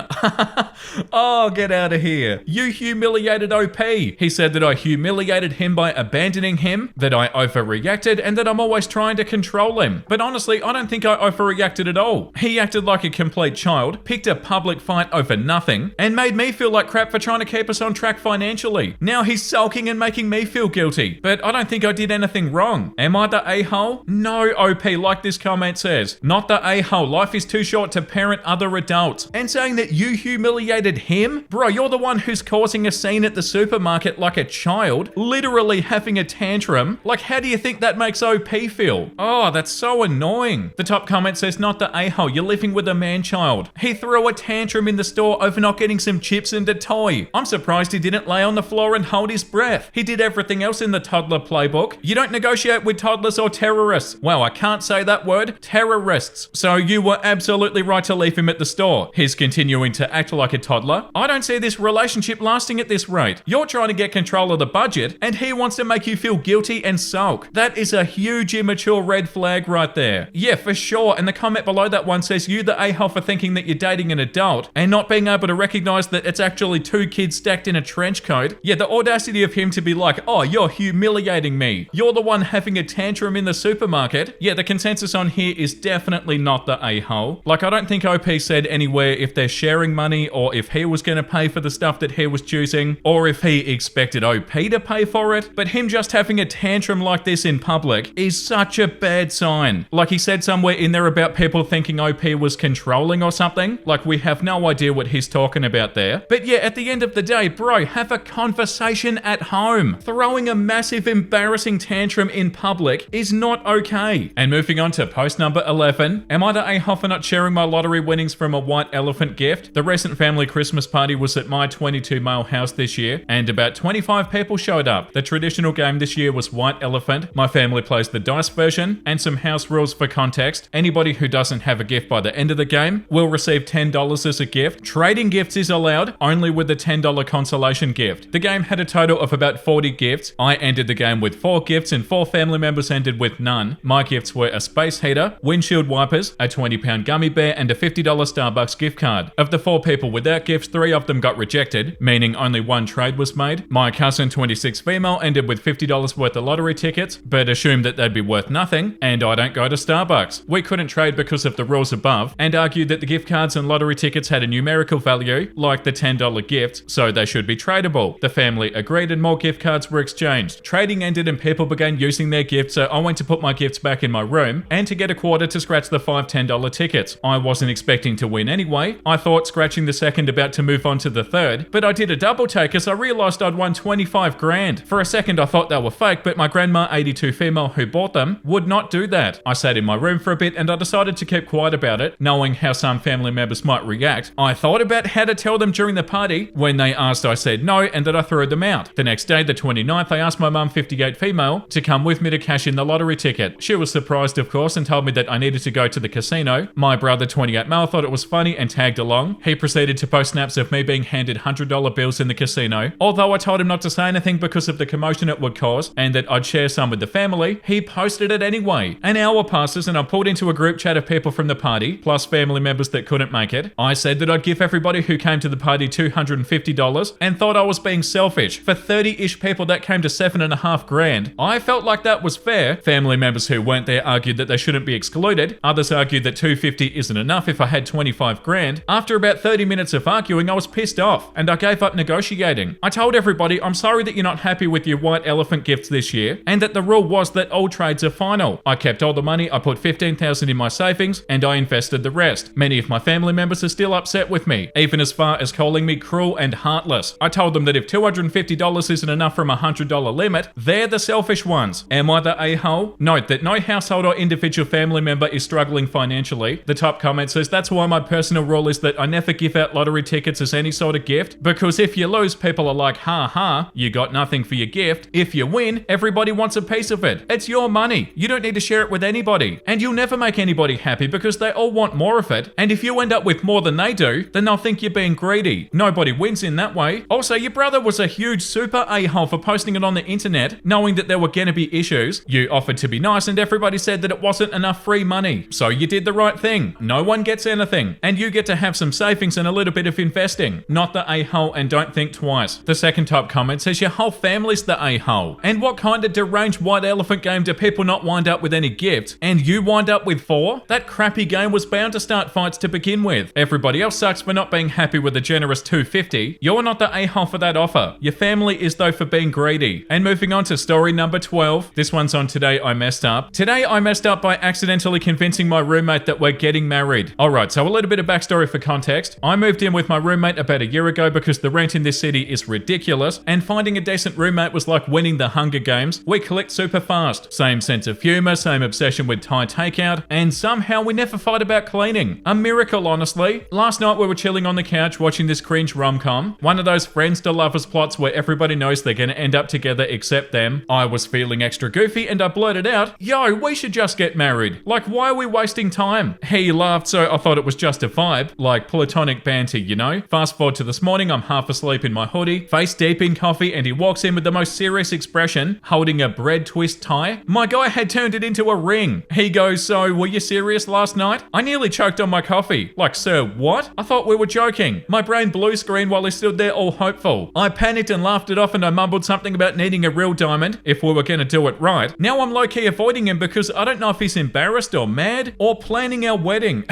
Oh, get out of here. You humiliated OP. He said that I humiliated him by abandoning him, that I overreacted, and that I'm always trying to control him. But honestly, I don't think I overreacted at all. He acted like a complete child, picked a public fight over nothing, and made me feel like crap for trying to keep us on track financially. Now he's sulking and making me feel guilty. But I don't think I did anything wrong. Am I the a-hole? No, OP, like this comment says. Not the a-hole. Life is too short to parent other adults. And saying that you humiliated him? Bro, you're the one who's causing a scene at the supermarket like a child, literally having a tantrum. Like, how do you think that makes OP feel? Oh, that's so annoying. The top comment says, not the a-hole, you're living with a man-child. He threw a tantrum in the store over not getting some chips and a toy. I'm surprised he didn't lay on the floor and hold his breath. He did everything else in the toddler playbook. You don't negotiate with toddlers or terrorists. Wow, I can't say that word. Terrorists. So you were absolutely right to leave him at the store. He's continuing to act like a toddler. I don't see this relationship lasting at this rate. You're trying to get control of the budget and he wants to make you feel guilty and sulk. That is a huge immature red flag right there. Yeah, for sure. And the comment comment below that one says, you the a-hole for thinking that you're dating an adult and not being able to recognize that it's actually two kids stacked in a trench coat. Yeah, the audacity of him to be like, oh, you're humiliating me. You're the one having a tantrum in the supermarket. Yeah, the consensus on here is definitely not the a-hole. Like, I don't think OP said anywhere if they're sharing money or if he was going to pay for the stuff that he was choosing or if he expected OP to pay for it. But him just having a tantrum like this in public is such a bad sign. Like, he said somewhere in there about people thinking OP was controlling or something. Like, we have no idea what he's talking about there. But yeah, at the end of the day, bro, have a conversation at home. Throwing a massive embarrassing tantrum in public is not okay. And moving on to post number 11. Am I the a-hole for not sharing my lottery winnings from a white elephant gift? The recent family Christmas party was at my 22 mile house this year, and about 25 people showed up. The traditional game this year was white elephant. My family plays the dice version, and some house rules for context. Anybody who doesn't have a gift by the end of the game will receive $10 as a gift. Trading gifts is allowed, only with the $10 consolation gift. The game had a total of about 40 gifts. I ended the game with 4 gifts and 4 family members ended with none. My gifts were a space heater, windshield wipers, a 20-pound gummy bear, and a $50 Starbucks gift card. Of the 4 people without gifts, 3 of them got rejected, meaning only 1 trade was made. My cousin, 26 female, ended with $50 worth of lottery tickets, but assumed that they'd be worth nothing, and I don't go to Starbucks. We couldn't trade because of the rules above, and argued that the gift cards and lottery tickets had a numerical value, like the $10 gifts, so they should be tradable. The family agreed and more gift cards were exchanged. Trading ended and people began using their gifts, so I went to put my gifts back in my room, and to get a quarter to scratch the 5 $10 tickets. I wasn't expecting to win anyway. I thought scratching the second about to move on to the third, but I did a double take as I realized I'd won 25 grand. For a second I thought they were fake, but my grandma, 82 female, who bought them, would not do that. I sat in my room for a bit and I decided to keep quiet about it, knowing how some family members might react. I thought about how to tell them during the party. When they asked, I said no and that I threw them out. The next day, the 29th, I asked my mum, 58 female, to come with me to cash in the lottery ticket. She was surprised, of course, and told me that I needed to go to the casino. My brother, 28 male, thought it was funny and tagged along. He proceeded to post snaps of me being handed $100 bills in the casino. Although I told him not to say anything because of the commotion it would cause and that I'd share some with the family, he posted it anyway. An hour passes and I'm pulled into a group chat of people from the party, plus family members that couldn't make it. I said that I'd give everybody who came to the party $250 and thought I was being selfish. For 30-ish people, that came to $7.5 grand. I felt like that was fair. Family members who weren't there argued that they shouldn't be excluded. Others argued that $250 isn't enough if I had 25 grand. After about 30 minutes of arguing, I was pissed off and I gave up negotiating. I told everybody I'm sorry that you're not happy with your white elephant gifts this year and that the rule was that all trades are final. I kept all the money. I put $15,000 in my savings and I invested the rest. Many of my family members are still upset with me, even as far as calling me cruel and heartless. I told them that if $250 isn't enough from a $100 limit, they're the selfish ones. Am I the a-hole? Note that no household or individual family member is struggling financially. The top comment says, that's why my personal rule is that I never give out lottery tickets as any sort of gift, because if you lose, people are like, ha ha, you got nothing for your gift. If you win, everybody wants a piece of it. It's your money. You don't need to share it with anybody. And you'll never make anybody happy because they all want more of it. And if you end up with more than they do, then they'll think you're being greedy. Nobody wins in that way. Also, your brother was a huge super a-hole for posting it on the internet, knowing that there were gonna be issues. You offered to be nice and everybody said that it wasn't enough free money. So you did the right thing. No one gets anything. And you get to have some savings and a little bit of investing. Not the a-hole and don't think twice. The second top comment says your whole family's the a-hole. And what kind of deranged white elephant game do people not wind up with any gifts? And you wind up with 4? That crappy game was bound to start fights to begin with. Everybody else sucks for not being happy with a generous $250. You're not the a-hole for that offer. Your family is though for being greedy. And moving on to story number 12. This one's on Today I Messed Up. Today I messed up by accidentally convincing my roommate that we're getting married. Alright, so a little bit of backstory for context. I moved in with my roommate about a year ago because the rent in this city is ridiculous, and finding a decent roommate was like winning the Hunger Games. We clicked super fast. Same sense of humor, same obsession with Thai takeout, and somehow we never fight about cleaning. A miracle, honestly. Last night we were chilling on the couch watching this cringe rom-com. One of those friends to lovers plots where everybody knows they're gonna end up together except them. I was feeling extra goofy and I blurted out, "Yo, we should just get married. Like, why are we wasting time?" He laughed, so I thought it was just a vibe, like platonic banter, you know? Fast forward to this morning, I'm half asleep in my hoodie, face deep in coffee, and he walks in with the most serious expression, holding a bread twist tie. My guy had turned it into a ring. He goes, "So, were you serious serious last night? I nearly choked on my coffee. Like, sir, what? I thought we were joking. My brain blue screened while he stood there all hopeful. I panicked and laughed it off, and I mumbled something about needing a real diamond if we were going to do it right. Now I'm low-key avoiding him because I don't know if he's embarrassed or mad or planning our wedding.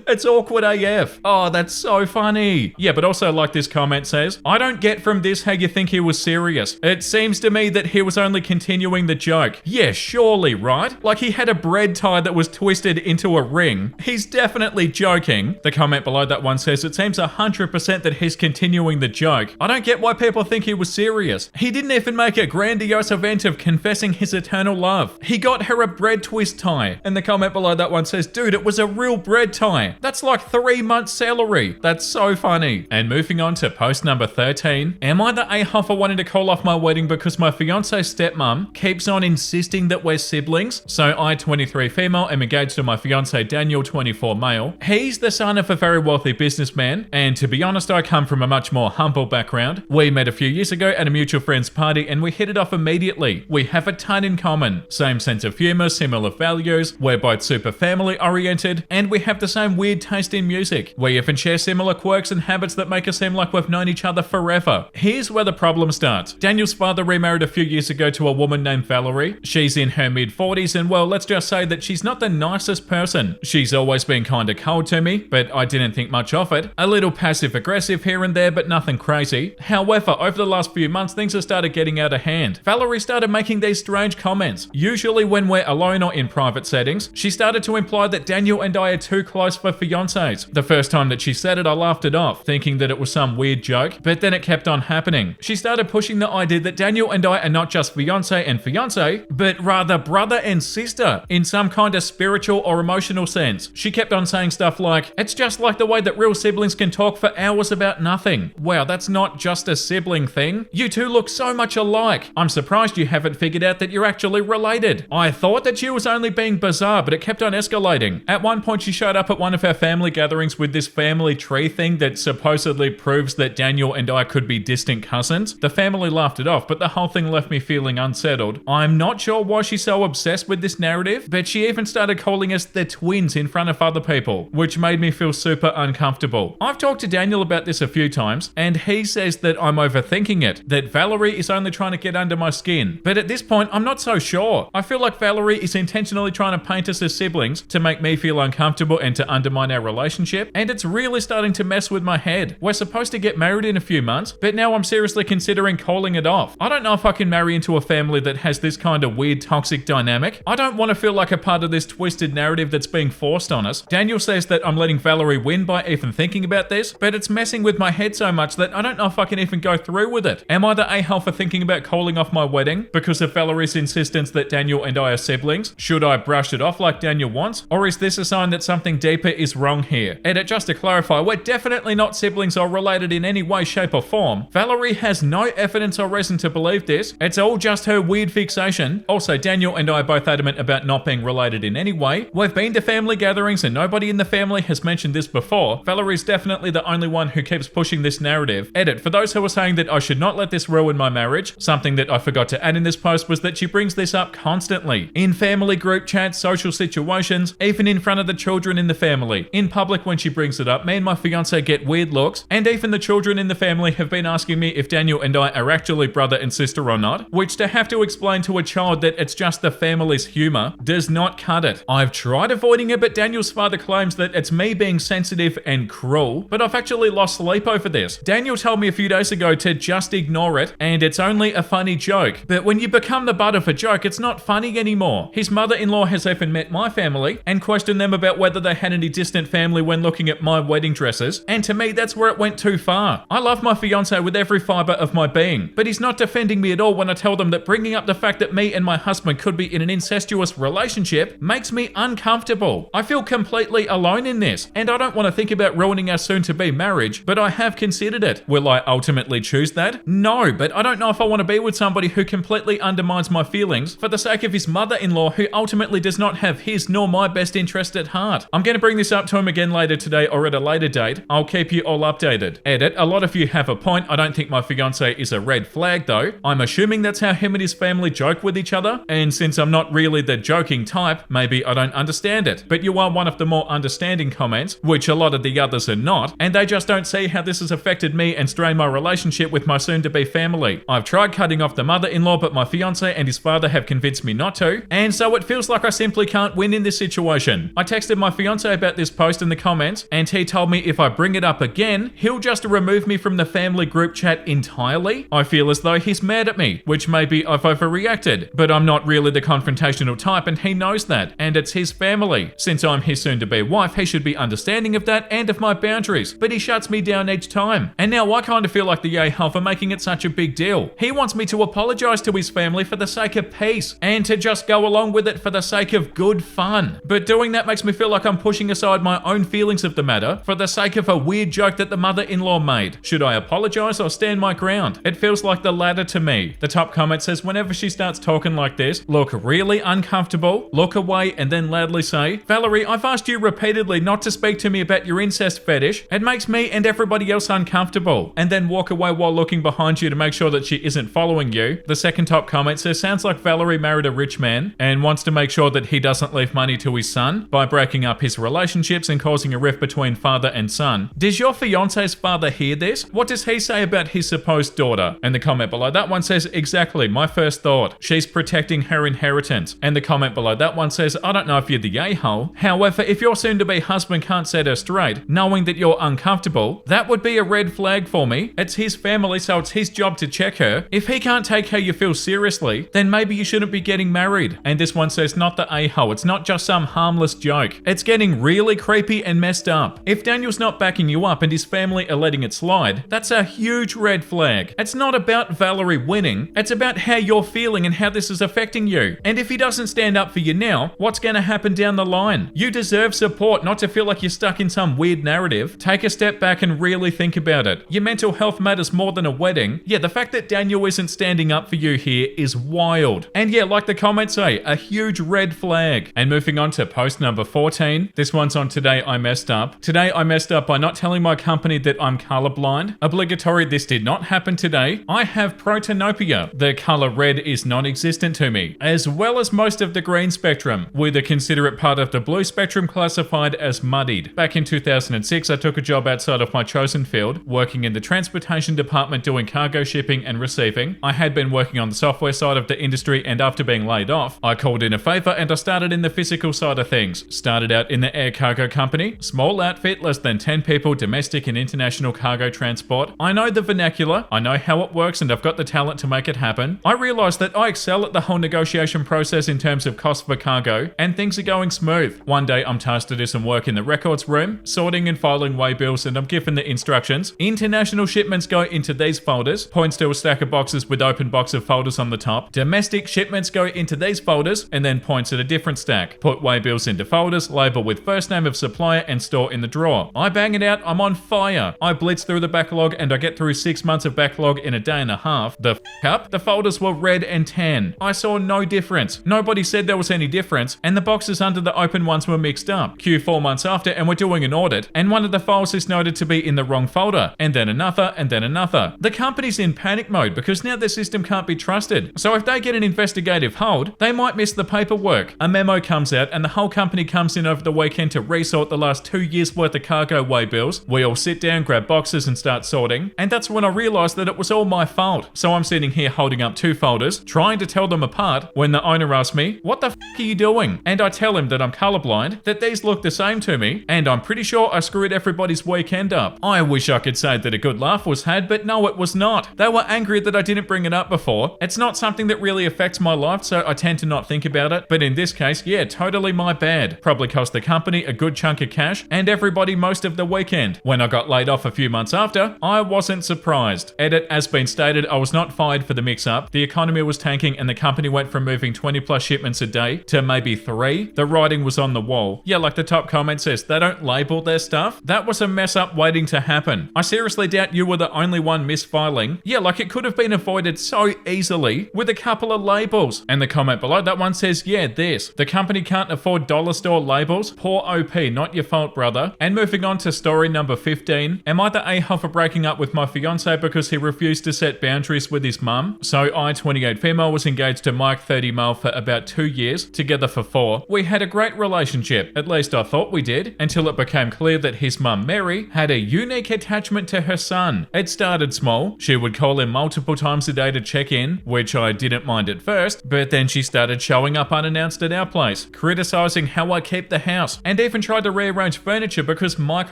It's awkward AF. Oh, that's so funny. Yeah, but also like this comment says, I don't get from this how you think he was serious. It seems to me that he was only continuing the joke. Yeah, surely, right? Like he had a bread tie that was twisted into a ring. He's definitely joking. The comment below that one says, it seems 100% that he's continuing the joke. I don't get why people think he was serious. He didn't even make a grandiose event of confessing his eternal love. He got her a bread twist tie. And the comment below that one says, dude, it was a real bread tie. That's like 3 months' salary. That's so funny. And moving on to post number 13. Am I the a-hole for wanting to call off my wedding because my fiance's stepmom keeps on insisting that we're siblings? So I, 23 female, am engaged to my fiance Daniel, 24 male. He's the son of a very wealthy businessman, and to be honest, I come from a much more humble background. We met a few years ago at a mutual friend's party and we hit it off immediately. We have a ton in common. Same sense of humor, similar values, we're both super family oriented, and we have the same weird taste in music. We even share similar quirks and habits that make us seem like we've known each other forever. Here's where the problem starts. Daniel's father remarried a few years ago to a woman named Valerie. She's in her mid-40s and well, let's just say that she's not the nicest person. She's always been kinda cold to me, but I didn't think much of it. A little passive-aggressive here and there, but nothing crazy. However, over the last few months, things have started getting out of hand. Valerie started making these strange comments. Usually when we're alone or in private settings, she started to imply that Daniel and I are too close for fiancés. The first time that she said it, I laughed it off, thinking that it was some weird joke, but then it kept on happening. She started pushing the idea that Daniel and I are not just fiancé and fiancée, but rather brother and sister in some kind of spiritual or emotional sense. She kept on saying stuff like, it's just like the way that real siblings can talk for hours about nothing. Wow, that's not just a sibling thing. You two look so much alike. I'm surprised you haven't figured out that you're actually related. I thought that she was only being bizarre, but it kept on escalating. At one point, she showed up at one of our family gatherings with this family tree thing that supposedly proves that Daniel and I could be distant cousins. The family laughed it off, but the whole thing left me feeling unsettled. I'm not sure why she's so obsessed with this narrative, but she even started calling us the twins in front of other people, which made me feel super uncomfortable. I've talked to Daniel about this a few times, and he says that I'm overthinking it, that Valerie is only trying to get under my skin. But at this point, I'm not so sure. I feel like Valerie is intentionally trying to paint us as siblings to make me feel uncomfortable and to undermine our relationship, and it's really starting to mess with my head. We're supposed to get married in a few months, but now I'm seriously considering calling it off. I don't know if I can marry into a family that has this kind of weird toxic dynamic. I don't want to feel like a part of this twisted narrative that's being forced on us. Daniel says that I'm letting Valerie win by even thinking about this, but it's messing with my head so much that I don't know if I can even go through with it. Am I the a-hole for thinking about calling off my wedding because of Valerie's insistence that Daniel and I are siblings? Should I brush it off like Daniel wants? Or is this a sign that something deeper is wrong here? Edit, just to clarify, we're definitely not siblings or related in any way, shape or form. Valerie has no evidence or reason to believe this. It's all just her weird fixation. Also, Daniel and I are both adamant about not being related in any way. We've been to family gatherings and nobody in the family has mentioned this before. Valerie's definitely the only one who keeps pushing this narrative. Edit, for those who are saying that I should not let this ruin my marriage, something that I forgot to add in this post was that she brings this up constantly. In family group chats, social situations, even in front of the children in the family. In public when she brings it up, me and my fiance get weird looks, and even the children in the family have been asking me if Daniel and I are actually brother and sister or not, which to have to explain to a child that it's just the family's humor does not cut it. I've tried avoiding it, but Daniel's father claims that it's me being sensitive and cruel, but I've actually lost sleep over this. Daniel told me a few days ago to just ignore it, and it's only a funny joke. But when you become the butt of a joke, it's not funny anymore. His mother-in-law has even met my family and questioned them about whether they had any distant family when looking at my wedding dresses, and to me, that's where it went too far. I love my fiance with every fiber of my being, but he's not defending me at all when I tell them that bringing up the fact that me and my husband could be in an incestuous relationship makes me uncomfortable. I feel completely alone in this, and I don't want to think about ruining our soon-to-be marriage, but I have considered it. Will I ultimately choose that? No, but I don't know if I want to be with somebody who completely undermines my feelings for the sake of his mother-in-law who ultimately does not have his nor my best interest at heart. I'm going to bring this up to him again later today or at a later date. I'll keep you all updated. Edit, a lot of you have a point. I don't think my fiance is a red flag though. I'm assuming that's how him and his family joke with each other, and since I'm not really the joking type, maybe I don't don't understand it. But you are one of the more understanding comments, which a lot of the others are not, and they just don't see how this has affected me and strained my relationship with my soon-to-be family. I've tried cutting off the mother-in-law, but my fiance and his father have convinced me not to, and so it feels like I simply can't win in this situation. I texted my fiance about this post in the comments, and he told me if I bring it up again, he'll just remove me from the family group chat entirely. I feel as though he's mad at me, which maybe I've overreacted, but I'm not really the confrontational type and he knows that, and it's his family. Since I'm his soon-to-be wife, he should be understanding of that and of my boundaries, but he shuts me down each time. And now I kind of feel like the a-hole for making it such a big deal. He wants me to apologize to his family for the sake of peace, and to just go along with it for the sake of good fun. But doing that makes me feel like I'm pushing aside my own feelings of the matter for the sake of a weird joke that the mother-in-law made. Should I apologize or stand my ground? It feels like the latter to me. The top comment says, whenever she starts talking like this, look really uncomfortable, look away, and then loudly say, Valerie, I've asked you repeatedly not to speak to me about your incest fetish. It makes me and everybody else uncomfortable. And then walk away while looking behind you to make sure that she isn't following you. The second top comment says, sounds like Valerie married a rich man and wants to make sure that he doesn't leave money to his son by breaking up his relationships and causing a rift between father and son. Does your fiance's father hear this? What does he say about his supposed daughter? And the comment below that one says, exactly, my first thought. She's protecting her inheritance. And the comment below that one says, I don't know if you're the a-hole. However, if your soon-to-be husband can't set her straight, knowing that you're uncomfortable, that would be a red flag for me. It's his family, so it's his job to check her. If he can't take how you feel seriously, then maybe you shouldn't be getting married. And this one says, not the a-hole. It's not just some harmless joke. It's getting really creepy and messed up. If Daniel's not backing you up and his family are letting it slide, that's a huge red flag. It's not about Valerie winning. It's about how you're feeling and how this is affecting you. And if he doesn't stand up for you now, what's going to happen down the line? You deserve support, not to feel like you're stuck in some weird narrative. Take a step back and really think about it. Your mental health matters more than a wedding. Yeah, the fact that Daniel isn't standing up for you here is wild. And yeah, like the comments say, a huge red flag. And moving on to post number 14. This one's on Today I Messed Up. Today I messed up by not telling my company that I'm colorblind. Obligatory, this did not happen today. I have protanopia. The color red is non-existent to me, as well as most of the green spectrum, with a considerate part of the blue spectrum classified as muddied. Back in 2006, I took a job outside of my chosen field, working in the transportation department doing cargo shipping and receiving. I had been working on the software side of the industry, and after being laid off, I called in a favor and I started in the physical side of things. Started out in the air cargo company, small outfit, less than 10 people, domestic and international cargo transport. I know the vernacular, I know how it works, and I've got the talent to make it happen. I realized that I excel at the whole negotiation process in terms of cost for cargo, and things are going smooth. One day I'm tasked to do some work in the records room, sorting and filing waybills, and I'm given the instructions. International shipments go into these folders, points to a stack of boxes with open box of folders on the top. Domestic shipments go into these folders, and then points at a different stack. Put waybills into folders, label with first name of supplier, and store in the drawer. I bang it out, I'm on fire. I blitz through the backlog and I get through 6 months of backlog in a day and a half. The folders were red and tan. I saw no difference. Nobody said there was any difference, and the boxes under the open ones were mixed up. Q 4 months after, and we're doing an audit, and one of the files is noted to be in the wrong folder, and then another, and then another. The company's in panic mode because now their system can't be trusted. So if they get an investigative hold, they might miss the paperwork. A memo comes out, and the whole company comes in over the weekend to resort the last 2 years worth of cargo waybills. We all sit down, grab boxes, and start sorting. And that's when I realized that it was all my fault. So I'm sitting here holding up 2 folders, trying to tell them apart, when the owner asks me, what the f*** are you doing? And I tell him that I'm colorblind, that these look the same to me, and I'm pretty sure I screwed everybody's weekend up. I wish I could say that a good laugh was had, but no, it was not. They were angry that I didn't bring it up before. It's not something that really affects my life, so I tend to not think about it. But in this case, yeah, totally my bad. Probably cost the company a good chunk of cash, and everybody most of the weekend. When I got laid off a few months after, I wasn't surprised. Edit, as been stated, I was not fired for the mix-up. The economy was tanking and the company went from moving 20 plus shipments a day to maybe 3. The writing was on the wall. Yeah, like the top comment says, they don't label their stuff. That was a mess up waiting to happen. I seriously doubt you were the only one misfiling. Yeah, like it could have been avoided so easily with a couple of labels. And the comment below that one says, yeah, this. The company can't afford dollar store labels. Poor OP, not your fault, brother. And moving on to story number 15. Am I the a-hole for breaking up with my fiance because he refused to set boundaries with his mum? So I, 28 female, was engaged to Mike, 30 male for about 2 years, together for 4. before, we had a great relationship, at least I thought we did, until it became clear that his mum Mary had a unique attachment to her son. It started small. She would call him multiple times a day to check in, which I didn't mind at first, but then she started showing up unannounced at our place, criticizing how I keep the house, and even tried to rearrange furniture because Mike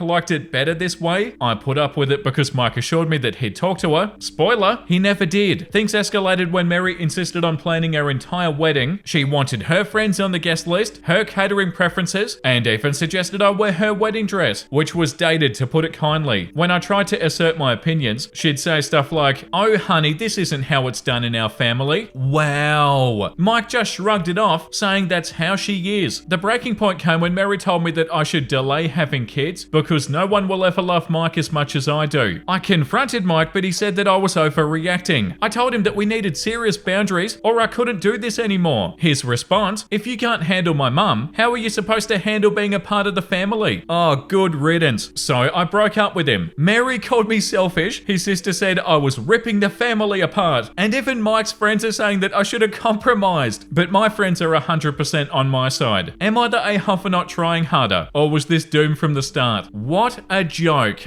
liked it better this way. I put up with it because Mike assured me that he'd talk to her. Spoiler, he never did. Things escalated when Mary insisted on planning our entire wedding. She wanted her friends on the guest list, her catering preferences, and even suggested I wear her wedding dress, which was dated, to put it kindly. When I tried to assert my opinions, she'd say stuff like, "Oh honey, this isn't how it's done in our family." Wow. Mike just shrugged it off, saying that's how she is. The breaking point came when Mary told me that I should delay having kids because no one will ever love Mike as much as I do. I confronted Mike, but he said that I was overreacting. I told him that we needed serious boundaries or I couldn't do this anymore. His response, "If you can't handle my mum, how are you supposed to handle being a part of the family?" Oh, good riddance. So I broke up with him. Mary called me selfish. His sister said I was ripping the family apart. And even Mike's friends are saying that I should have compromised. But my friends are 100% on my side. Am I the a-hole for not trying harder? Or was this doomed from the start? What a joke.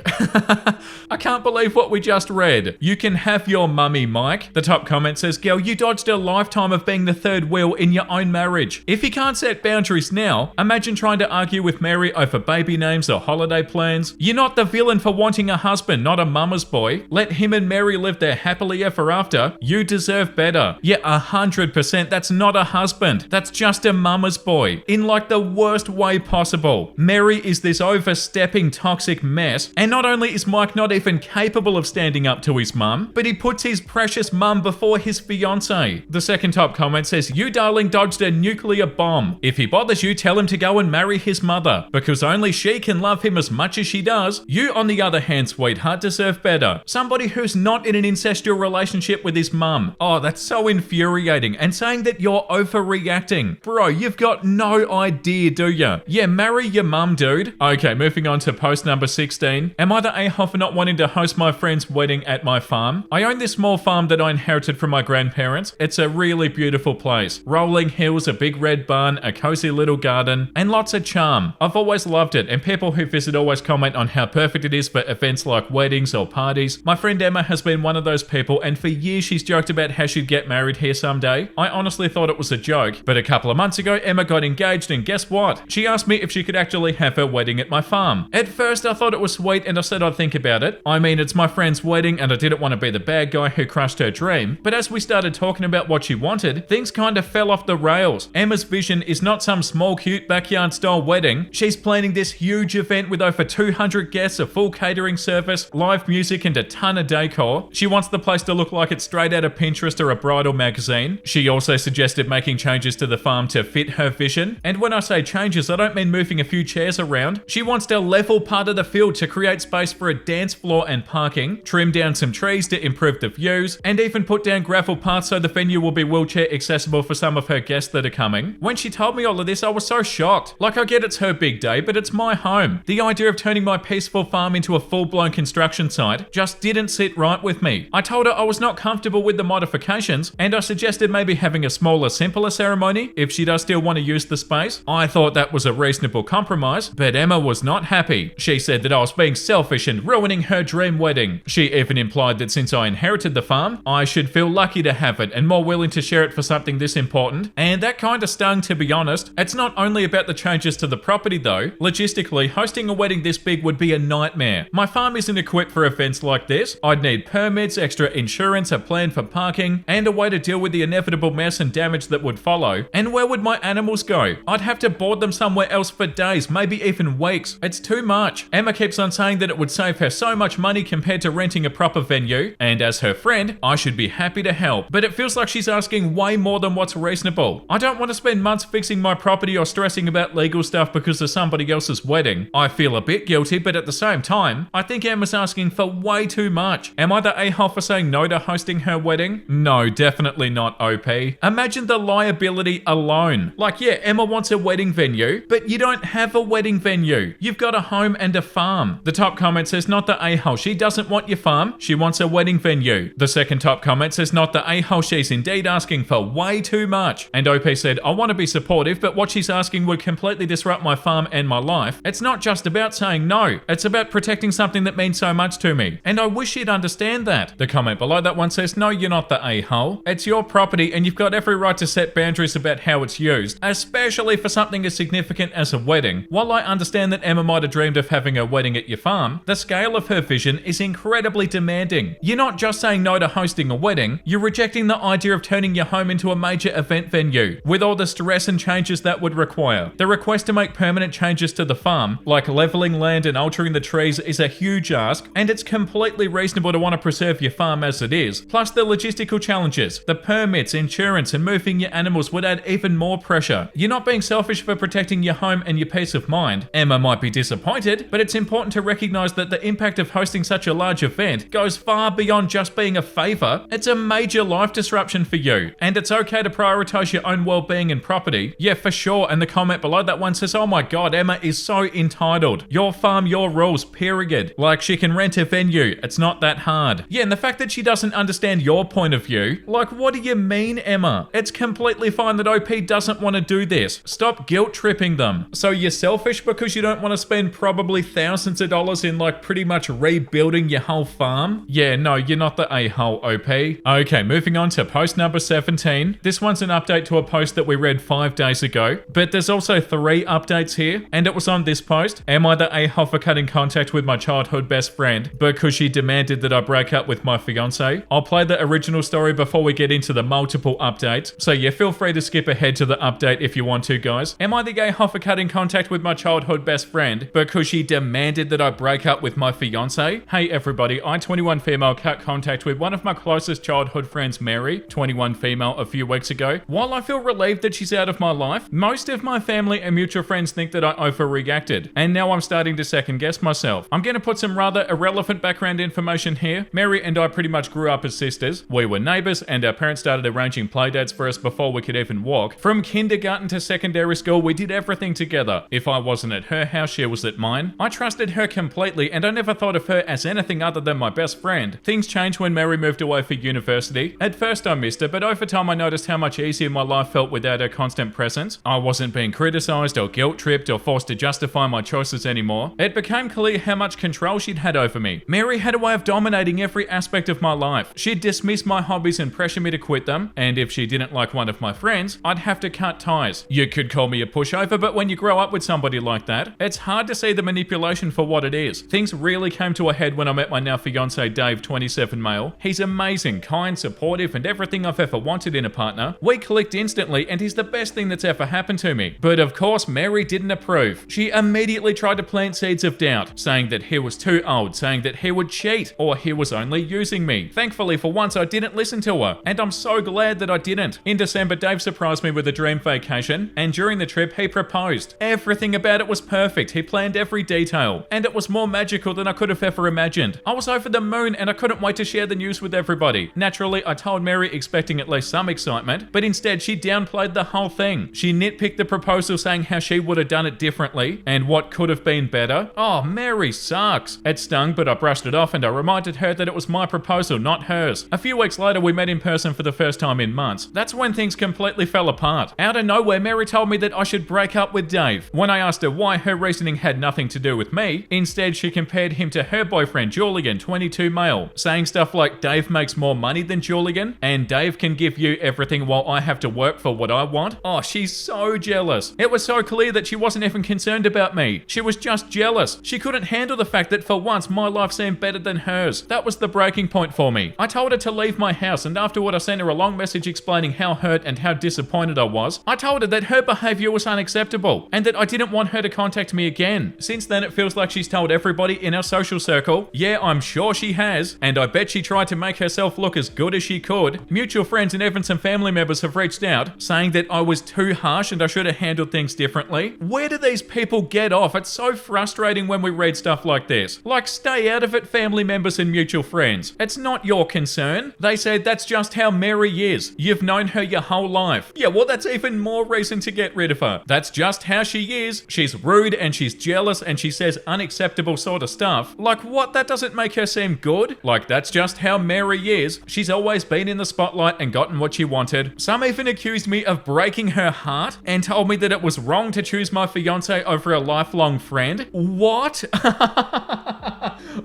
I can't believe what we just read. You can have your mummy, Mike. The top comment says, "Girl, you dodged a lifetime of being the third wheel in your own marriage. If you can't set boundaries now, imagine trying to argue with Mary over baby names or holiday plans. You're not the villain for wanting a husband, not a mama's boy. Let him and Mary live their happily ever after. You deserve better." Yeah, 100%. That's not a husband. That's just a mama's boy. In like the worst way possible. Mary is this overstepping toxic mess. And not only is Mike not even capable of standing up to his mum, but he puts his precious mum before his fiance. The second top comment says, "You darling dodged a nuclear bomb. If he bothers you, tell him to go and marry his mother, because only she can love him as much as she does. You, on the other hand, sweetheart, deserve better. Somebody who's not in an incestual relationship with his mum." Oh, that's so infuriating. And saying that you're overreacting. Bro, you've got no idea, do ya? Yeah, marry your mum, dude. Okay, moving on to post number 16. Am I the a-hole for not wanting to host my friend's wedding at my farm? I own this small farm that I inherited from my grandparents. It's a really beautiful place. Rolling hills, a big red barn, a cozy little garden, and lots of charm. I've always loved it, and people who visit always comment on how perfect it is for events like weddings or parties. My friend Emma has been one of those people, and for years she's joked about how she'd get married here someday. I honestly thought it was a joke, but a couple of months ago, Emma got engaged, and guess what? She asked me if she could actually have her wedding at my farm. At first, I thought it was sweet, and I said I'd think about it. I mean, it's my friend's wedding, and I didn't want to be the bad guy who crushed her dream. But as we started talking about what she wanted, things kind of fell off the rails. Emma's vision is not some small, cute backyard style wedding. She's planning this huge event with over 200 guests, a full catering service, live music, and a ton of decor. She wants the place to look like it's straight out of Pinterest or a bridal magazine. She also suggested making changes to the farm to fit her vision. And when I say changes, I don't mean moving a few chairs around. She wants to level part of the field to create space for a dance floor and parking, trim down some trees to improve the views, and even put down gravel paths so the venue will be wheelchair accessible for some of her guests that are coming. When she told me all of this, I was so shocked. Like, I get it's her big day, but it's my home. The idea of turning my peaceful farm into a full-blown construction site just didn't sit right with me. I told her I was not comfortable with the modifications, and I suggested maybe having a smaller, simpler ceremony if she does still want to use the space. I thought that was a reasonable compromise, but Emma was not happy. She said that I was being selfish and ruining her dream wedding. She even implied that since I inherited the farm, I should feel lucky to have it and more willing to share it for something this important. And that kind of stung, to be honest. It's not only about the changes to the property though. Logistically, hosting a wedding this big would be a nightmare. My farm isn't equipped for events like this. I'd need permits, extra insurance, a plan for parking, and a way to deal with the inevitable mess and damage that would follow. And where would my animals go? I'd have to board them somewhere else for days, maybe even weeks. It's too much. Emma keeps on saying that it would save her so much money compared to renting a proper venue, and as her friend, I should be happy to help. But it feels like she's asking way more than what's reasonable. I don't want to spend months fixing my property or stressing about legal stuff because of somebody else's wedding. I feel a bit guilty, but at the same time, I think Emma's asking for way too much. Am I the a-hole for saying no to hosting her wedding? No, definitely not, OP. Imagine the liability alone. Like, yeah, Emma wants a wedding venue, but you don't have a wedding venue. You've got a home and a farm. The top comment says, not the a-hole. She doesn't want your farm. She wants a wedding venue. The second top comment says, not the a-hole. She's indeed asking for way too much. And OP said, I want to be supportive supportive, but what she's asking would completely disrupt my farm and my life. It's not just about saying no. It's about protecting something that means so much to me. And I wish she'd understand that. The comment below that one says, no, you're not the a-hole. It's your property and you've got every right to set boundaries about how it's used, especially for something as significant as a wedding. While I understand that Emma might have dreamed of having a wedding at your farm, the scale of her vision is incredibly demanding. You're not just saying no to hosting a wedding, you're rejecting the idea of turning your home into a major event venue, with all the stress and changes that would require. The request to make permanent changes to the farm, like leveling land and altering the trees, is a huge ask, and it's completely reasonable to want to preserve your farm as it is. Plus the logistical challenges, the permits, insurance, and moving your animals would add even more pressure. You're not being selfish for protecting your home and your peace of mind. Emma might be disappointed, but it's important to recognize that the impact of hosting such a large event goes far beyond just being a favor. It's a major life disruption for you, and it's okay to prioritize your own well-being and property. Yeah, for sure. And the comment below that one says, oh my god, Emma is so entitled. Your farm, your rules, period. Like, she can rent a venue. It's not that hard. Yeah, and the fact that she doesn't understand your point of view, like, what do you mean, Emma? It's completely fine that OP doesn't want to do this. Stop guilt tripping them. So you're selfish because you don't want to spend probably thousands of dollars in like pretty much rebuilding your whole farm? Yeah, no, you're not the a-hole, OP. Okay, moving on to post number 17. This one's an update to a post that we read 5 days ago, but there's also 3 updates here, and it was on this post. Am I the a-hole for cutting contact with my childhood best friend because she demanded that I break up with my fiance? I'll play the original story before we get into the multiple updates, so yeah, feel free to skip ahead to the update if you want to, guys. Am I the a-hole for cutting contact with my childhood best friend because she demanded that I break up with my fiance? Hey everybody, I, 21 female, cut contact with one of my closest childhood friends, Mary, 21 female, a few weeks ago. While I feel relieved that she's out of my life, most of my family and mutual friends think that I overreacted, and now I'm starting to second guess myself. I'm going to put some rather irrelevant background information here. Mary and I pretty much grew up as sisters. We were neighbors, and our parents started arranging playdates for us before we could even walk. From kindergarten to secondary school, we did everything together. If I wasn't at her house, she was at mine. I trusted her completely, and I never thought of her as anything other than my best friend. Things changed when Mary moved away for university. At first I missed her, but over time I noticed how much easier my life felt without her constant presence. I wasn't being criticized or guilt-tripped or forced to justify my choices anymore. It became clear how much control she'd had over me. Mary had a way of dominating every aspect of my life. She'd dismiss my hobbies and pressure me to quit them, and if she didn't like one of my friends, I'd have to cut ties. You could call me a pushover, but when you grow up with somebody like that, it's hard to see the manipulation for what it is. Things really came to a head when I met my now fiance Dave, 27 male. He's amazing, kind, supportive, and everything I've ever wanted in a partner. We clicked instantly, and he's the best thing that's ever happened to me. But of course, Mary didn't approve. She immediately tried to plant seeds of doubt, saying that he was too old, saying that he would cheat, or he was only using me. Thankfully, for once, I didn't listen to her, and I'm so glad that I didn't. In December, Dave surprised me with a dream vacation, and during the trip, he proposed. Everything about it was perfect. He planned every detail, and it was more magical than I could have ever imagined. I was over the moon, and I couldn't wait to share the news with everybody. Naturally, I told Mary expecting at least some excitement, but instead she downplayed the whole thing. She nitpicked the proposal, saying how she would have done it differently, and what could have been better. Oh, Mary sucks. It stung, but I brushed it off, and I reminded her that it was my proposal, not hers. A few weeks later, we met in person for the first time in months. That's when things completely fell apart. Out of nowhere, Mary told me that I should break up with Dave. When I asked her why, her reasoning had nothing to do with me. Instead, she compared him to her boyfriend, Julian, 22 male, saying stuff like Dave makes more money than Julian, and Dave can give you everything while I have to work for what I want. Oh, she's so jealous. It was so clear that she wasn't even concerned about me. She was just jealous. She couldn't handle the fact that for once my life seemed better than hers. That was the breaking point for me. I told her to leave my house, and afterward I sent her a long message explaining how hurt and how disappointed I was. I told her that her behavior was unacceptable, and that I didn't want her to contact me again. Since then, it feels like she's told everybody in our social circle. Yeah, I'm sure she has, and I bet she tried to make herself look as good as she could. Mutual friends and even some family members have reached out, saying that I was too harsh and I should have handled things differently. Where do these people get off? It's so frustrating when we read stuff like this. Like, stay out of it, family members and mutual friends. It's not your concern. They said that's just how Mary is. You've known her your whole life. Yeah, well, that's even more reason to get rid of her. That's just how she is. She's rude and she's jealous and she says unacceptable sort of stuff. Like, what? That doesn't make her seem good? Like, that's just how Mary is. She's always been in the spotlight and gotten what she wanted. Some even accused me of breaking her heart and told me that it was wrong to choose my fiance over a lifelong friend? What?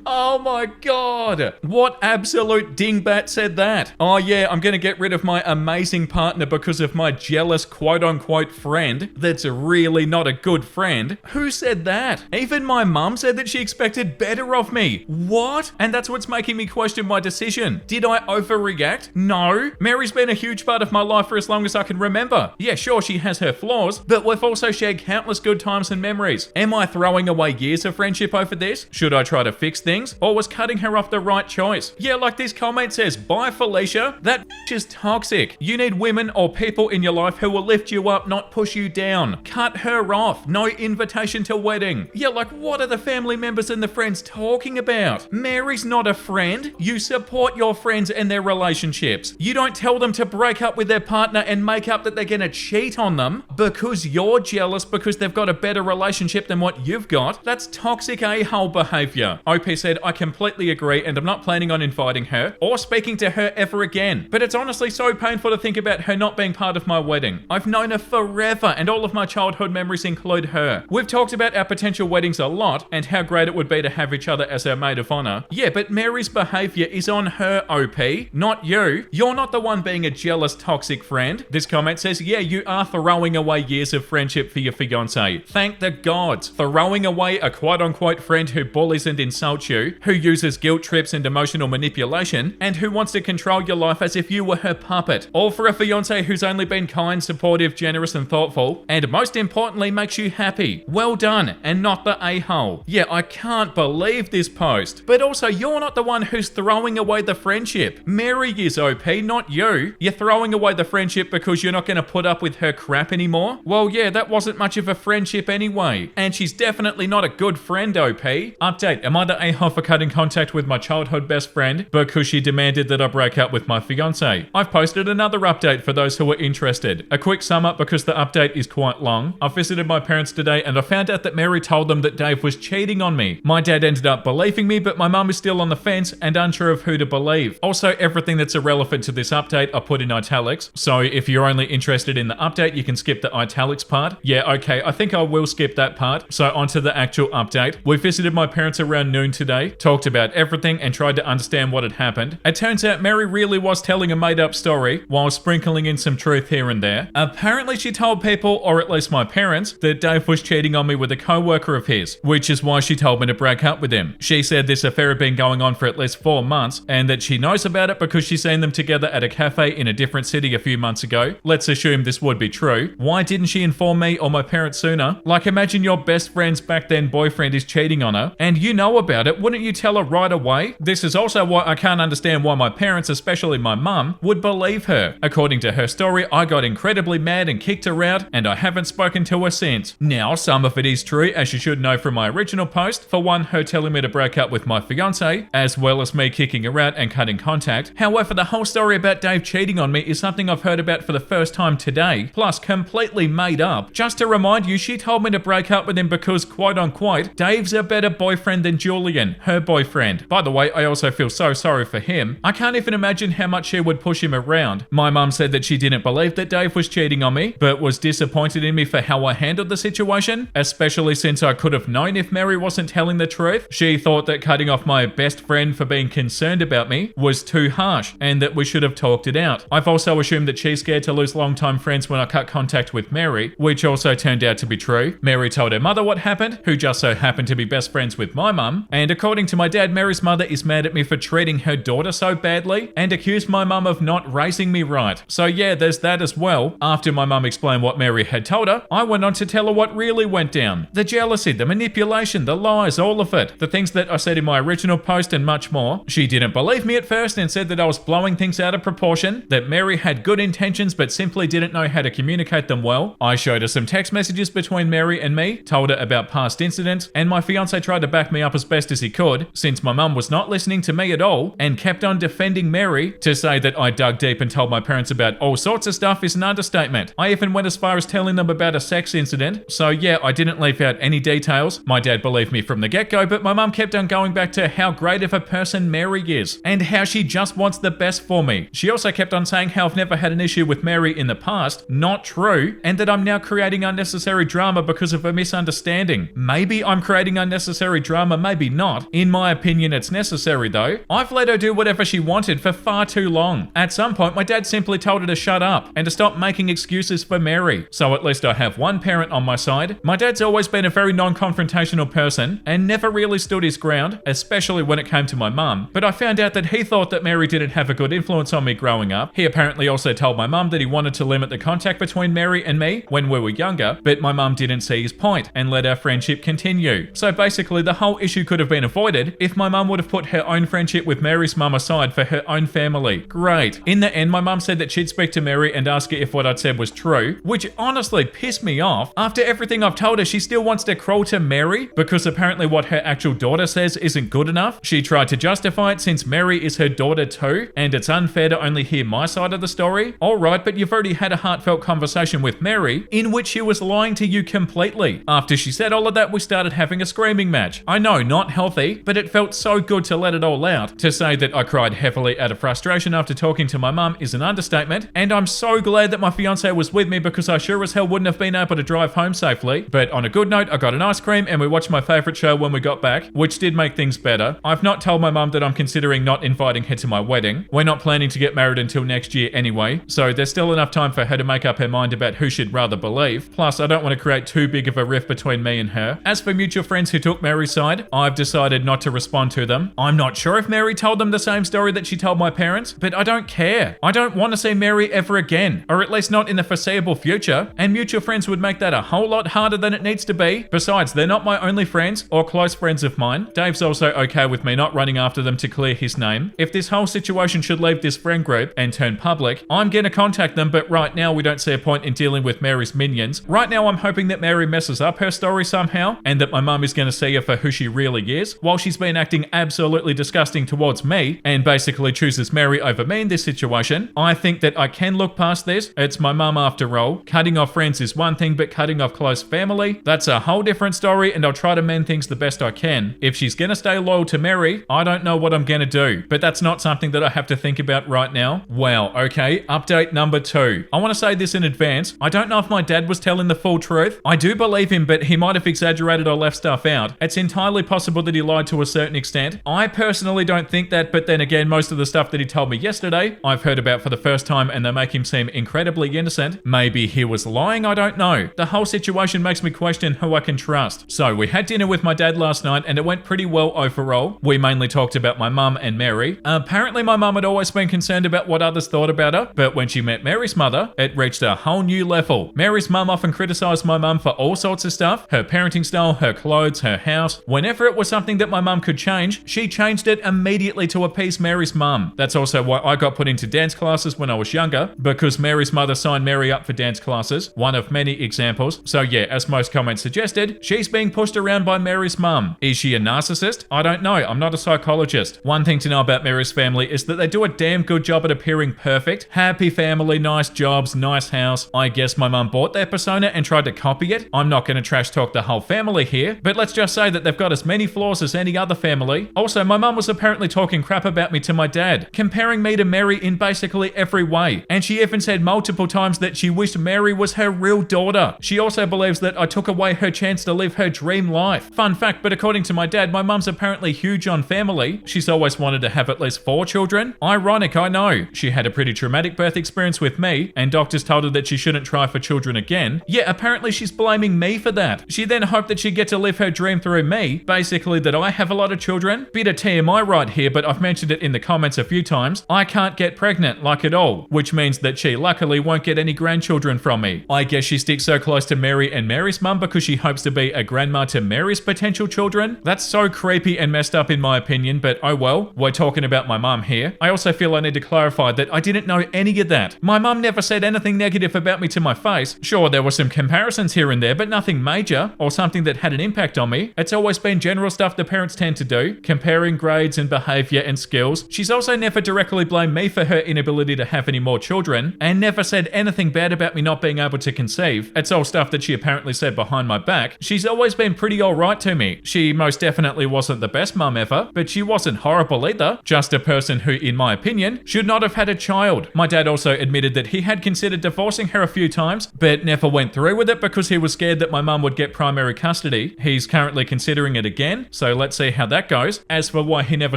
Oh my god. What absolute dingbat said that? Oh yeah, I'm gonna get rid of my amazing partner because of my jealous quote-unquote friend that's really not a good friend. Who said that? Even my mum said that she expected better of me. What? And that's what's making me question my decision. Did I overreact? No. Mary's been a huge part of my life for as long as I can remember. Yeah, sure, she has her flaws, but we've also shared countless good times and memories. Am I throwing away years of friendship over this? Should I try to fix things? Or was cutting her off the right choice? Yeah, like this comment says, bye Felicia. That is toxic. You need women or people in your life who will lift you up, not push you down. Cut her off. No invitation to wedding. Yeah, like what are the family members and the friends talking about? Mary's not a friend. You support your friends and their relationships. You don't tell them to break up with their partner and make up that they're gonna cheat on them because you're jealous because they've got a better relationship than what you've got. That's toxic a-hole behavior. OP said, I completely agree and I'm not planning on inviting her or speaking to her ever again. But it's honestly so painful to think about her not being part of my wedding. I've known her forever and all of my childhood memories include her. We've talked about our potential weddings a lot and how great it would be to have each other as our maid of honor. Yeah, but Mary's behavior is on her, OP, not you. You're not the one being a jealous, toxic friend. This comment says, yeah, you are throwing away years of friendship for your fiance. Thank the gods. Throwing away a quote-unquote friend who bullies and insults you, who uses guilt trips and emotional manipulation, and who wants to control your life as if you were her puppet. All for a fiance who's only been kind, supportive, generous, and thoughtful, and most importantly, makes you happy. Well done, and not the a-hole. Yeah, I can't believe this post. But also, you're not the one who's throwing away the friendship. Mary is OP, not you. You're throwing away the friendship because you're not going to put up with her crap anymore? Well, yeah, that wasn't much of a friendship anyway. And she's definitely not a good friend, OP. Update, am I the a-hole for cutting contact with my childhood best friend because she demanded that I break up with my fiance? I've posted another update for those who are interested. A quick sum up because the update is quite long. I visited my parents today and I found out that Mary told them that Dave was cheating on me. My dad ended up believing me, but my mum is still on the fence and unsure of who to believe. Also, everything that's irrelevant to this update I put in italics, so if you're only interested in the update, you can skip the italics part. Yeah, okay, I think I will skip that part. So onto the actual update. We visited my parents around noon today, talked about everything and tried to understand what had happened. It turns out Mary really was telling a made-up story while sprinkling in some truth here and there. Apparently she told people, or at least my parents, that Dave was cheating on me with a co-worker of his, which is why she told me to break up with him. She said this affair had been going on for at least 4 months and that she knows about it because she's seen them together at a cafe in a different city a few months ago. Let's assume this would be true. Why didn't she inform me or my parents sooner? Like, imagine your best friend's back then boyfriend is cheating on her and you know about it. Wouldn't you tell her right away? This is also why I can't understand why my parents, especially my mum, would believe her. According to her story, I got incredibly mad and kicked her out and I haven't spoken to her since. Now, some of it is true, as you should know from my original post. For one, her telling me to break up with my fiance, as well as me kicking her out and cutting contact. However, the whole story about Dave cheating on me is something I've heard about for the first time today, plus completely made up. Just to remind you, she told me to break up with him because, quote unquote, Dave's a better boyfriend than Julian, her boyfriend. By the way, I also feel so sorry for him. I can't even imagine how much she would push him around. My mum said that she didn't believe that Dave was cheating on me, but was disappointed in me for how I handled the situation, especially since I could have known if Mary wasn't telling the truth. She thought that cutting off my best friend for being concerned about me was too harsh and that we should have talked it out. I've also assumed that she's scared to lose longtime friends when I cut contact with Mary, which also turned out to be true. Mary told her mother what happened, who just so happened to be best friends with my mum, and according to my dad, Mary's mother is mad at me for treating her daughter so badly and accused my mum of not raising me right. So yeah, there's that as well. After my mum explained what Mary had told her, I went on to tell her what really went down. The jealousy, the manipulation, the lies, all of it. The things that I said in my original post and much more. She didn't believe me at first and said that I was blowing things out of proportion, that Mary had good intentions but simply didn't know how to communicate them well. I showed her some text messages between Mary and me, told her about past incidents, and my fiance tried to back me up as best as he he could, since my mum was not listening to me at all and kept on defending Mary. To say that I dug deep and told my parents about all sorts of stuff is an understatement. I even went as far as telling them about a sex incident. So yeah, I didn't leave out any details. My dad believed me from the get-go, but my mum kept on going back to how great of a person Mary is and how she just wants the best for me. She also kept on saying how I've never had an issue with Mary in the past, not true, and that I'm now creating unnecessary drama because of a misunderstanding. Maybe I'm creating unnecessary drama, maybe not. In my opinion, it's necessary though. I've let her do whatever she wanted for far too long. At some point, my dad simply told her to shut up and to stop making excuses for Mary. So at least I have one parent on my side. My dad's always been a very non-confrontational person and never really stood his ground, especially when it came to my mum. But I found out that he thought that Mary didn't have a good influence on me growing up. He apparently also told my mum that he wanted to limit the contact between Mary and me when we were younger, but my mum didn't see his point and let our friendship continue. So basically, the whole issue could have been avoided if my mum would have put her own friendship with Mary's mum aside for her own family. Great. In the end, my mum said that she'd speak to Mary and ask her if what I'd said was true, which honestly pissed me off. After everything I've told her, she still wants to crawl to Mary because apparently what her actual daughter says isn't good enough. She tried to justify it since Mary is her daughter too, and it's unfair to only hear my side of the story. Alright, but you've already had a heartfelt conversation with Mary in which she was lying to you completely. After she said all of that, we started having a screaming match. I know, not healthy, but it felt so good to let it all out. To say that I cried heavily out of frustration after talking to my mum is an understatement, and I'm so glad that my fiance was with me because I sure as hell wouldn't have been able to drive home safely. But on a good note, I got an ice cream and we watched my favourite show when we got back, which did make things better. I've not told my mum that I'm considering not inviting her to my wedding. We're not planning to get married until next year anyway, so there's still enough time for her to make up her mind about who she'd rather believe. Plus, I don't want to create too big of a rift between me and her. As for mutual friends who took Mary's side, I've decided not to respond to them. I'm not sure if Mary told them the same story that she told my parents, but I don't care. I don't want to see Mary ever again, or at least not in the foreseeable future, and mutual friends would make that a whole lot harder than it needs to be. Besides, they're not my only friends or close friends of mine. Dave's also okay with me not running after them to clear his name. If this whole situation should leave this friend group and turn public, I'm gonna contact them, but right now we don't see a point in dealing with Mary's minions. Right now I'm hoping that Mary messes up her story somehow, and that my mum is gonna see her for who she really is, while she's been acting absolutely disgusting towards me, and basically chooses Mary over me in this situation. I think that I can look past this. It's my mum after all. Cutting off friends is one thing, but cutting off close family, that's a whole different story, and I'll try to mend things the best I can. If she's gonna stay loyal to Mary, I don't know what I'm gonna do, but that's not something that I have to think about right now. Wow, okay, update number 2. I want to say this in advance. I don't know if my dad was telling the full truth. I do believe him, but he might have exaggerated or left stuff out. It's entirely possible that he lied to a certain extent. I personally don't think that, but then again, most of the stuff that he told me yesterday, I've heard about for the first time, and they make him seem incredibly innocent. Maybe he was lying, I don't know. The whole situation makes me question who I can trust. So we had dinner with my dad last night, and it went pretty well overall. We mainly talked about my mum and Mary. Apparently my mum had always been concerned about what others thought about her, but when she met Mary's mother, it reached a whole new level. Mary's mum often criticised my mum for all sorts of stuff, her parenting style, her clothes, her house. Whenever it was something that my mum could change, she changed it immediately to appease Mary's mum. That's also why I got put into dance classes when I was younger, because Mary's mother signed Mary up for dance classes, one of many examples. So yeah, as most comments suggested, she's being pushed around by Mary's mum. Is she a narcissist? I don't know, I'm not a psychologist. One thing to know about Mary's family is that they do a damn good job at appearing perfect. Happy family, nice jobs, nice house. I guess my mum bought their persona and tried to copy it. I'm not going to trash talk the whole family here, but let's just say that they've got as many flaws as any other family. Also, my mum was apparently talking crap about me to my dad, comparing me to Mary in basically every way. And she even said multiple times that she wished Mary was her real daughter. She also believes that I took away her chance to live her dream life. Fun fact, but according to my dad, my mum's apparently huge on family. She's always wanted to have at least 4 children. Ironic, I know. She had a pretty traumatic birth experience with me, and doctors told her that she shouldn't try for children again. Yet apparently she's blaming me for that. She then hoped that she'd get to live her dream through me, basically that I have a lot of children. Bit of TMI right here, but I've mentioned it in the comments a few times. I can't get pregnant, like at all, which means that she luckily won't get any grandchildren from me. I guess she sticks so close to Mary and Mary's mum because she hopes to be a grandma to Mary's potential children. That's so creepy and messed up in my opinion, but oh well, we're talking about my mum here. I also feel I need to clarify that I didn't know any of that. My mum never said anything negative about me to my face. Sure, there were some comparisons here and there, but nothing major or something that had an impact on me. It's always been general stuff stuff the parents tend to do, comparing grades and behavior and skills. She's also never directly blamed me for her inability to have any more children, and never said anything bad about me not being able to conceive. It's all stuff that she apparently said behind my back. She's always been pretty alright to me. She most definitely wasn't the best mum ever, but she wasn't horrible either. Just a person who, in my opinion, should not have had a child. My dad also admitted that he had considered divorcing her a few times, but never went through with it because he was scared that my mum would get primary custody. He's currently considering it again, so let's see how that goes. As for why he never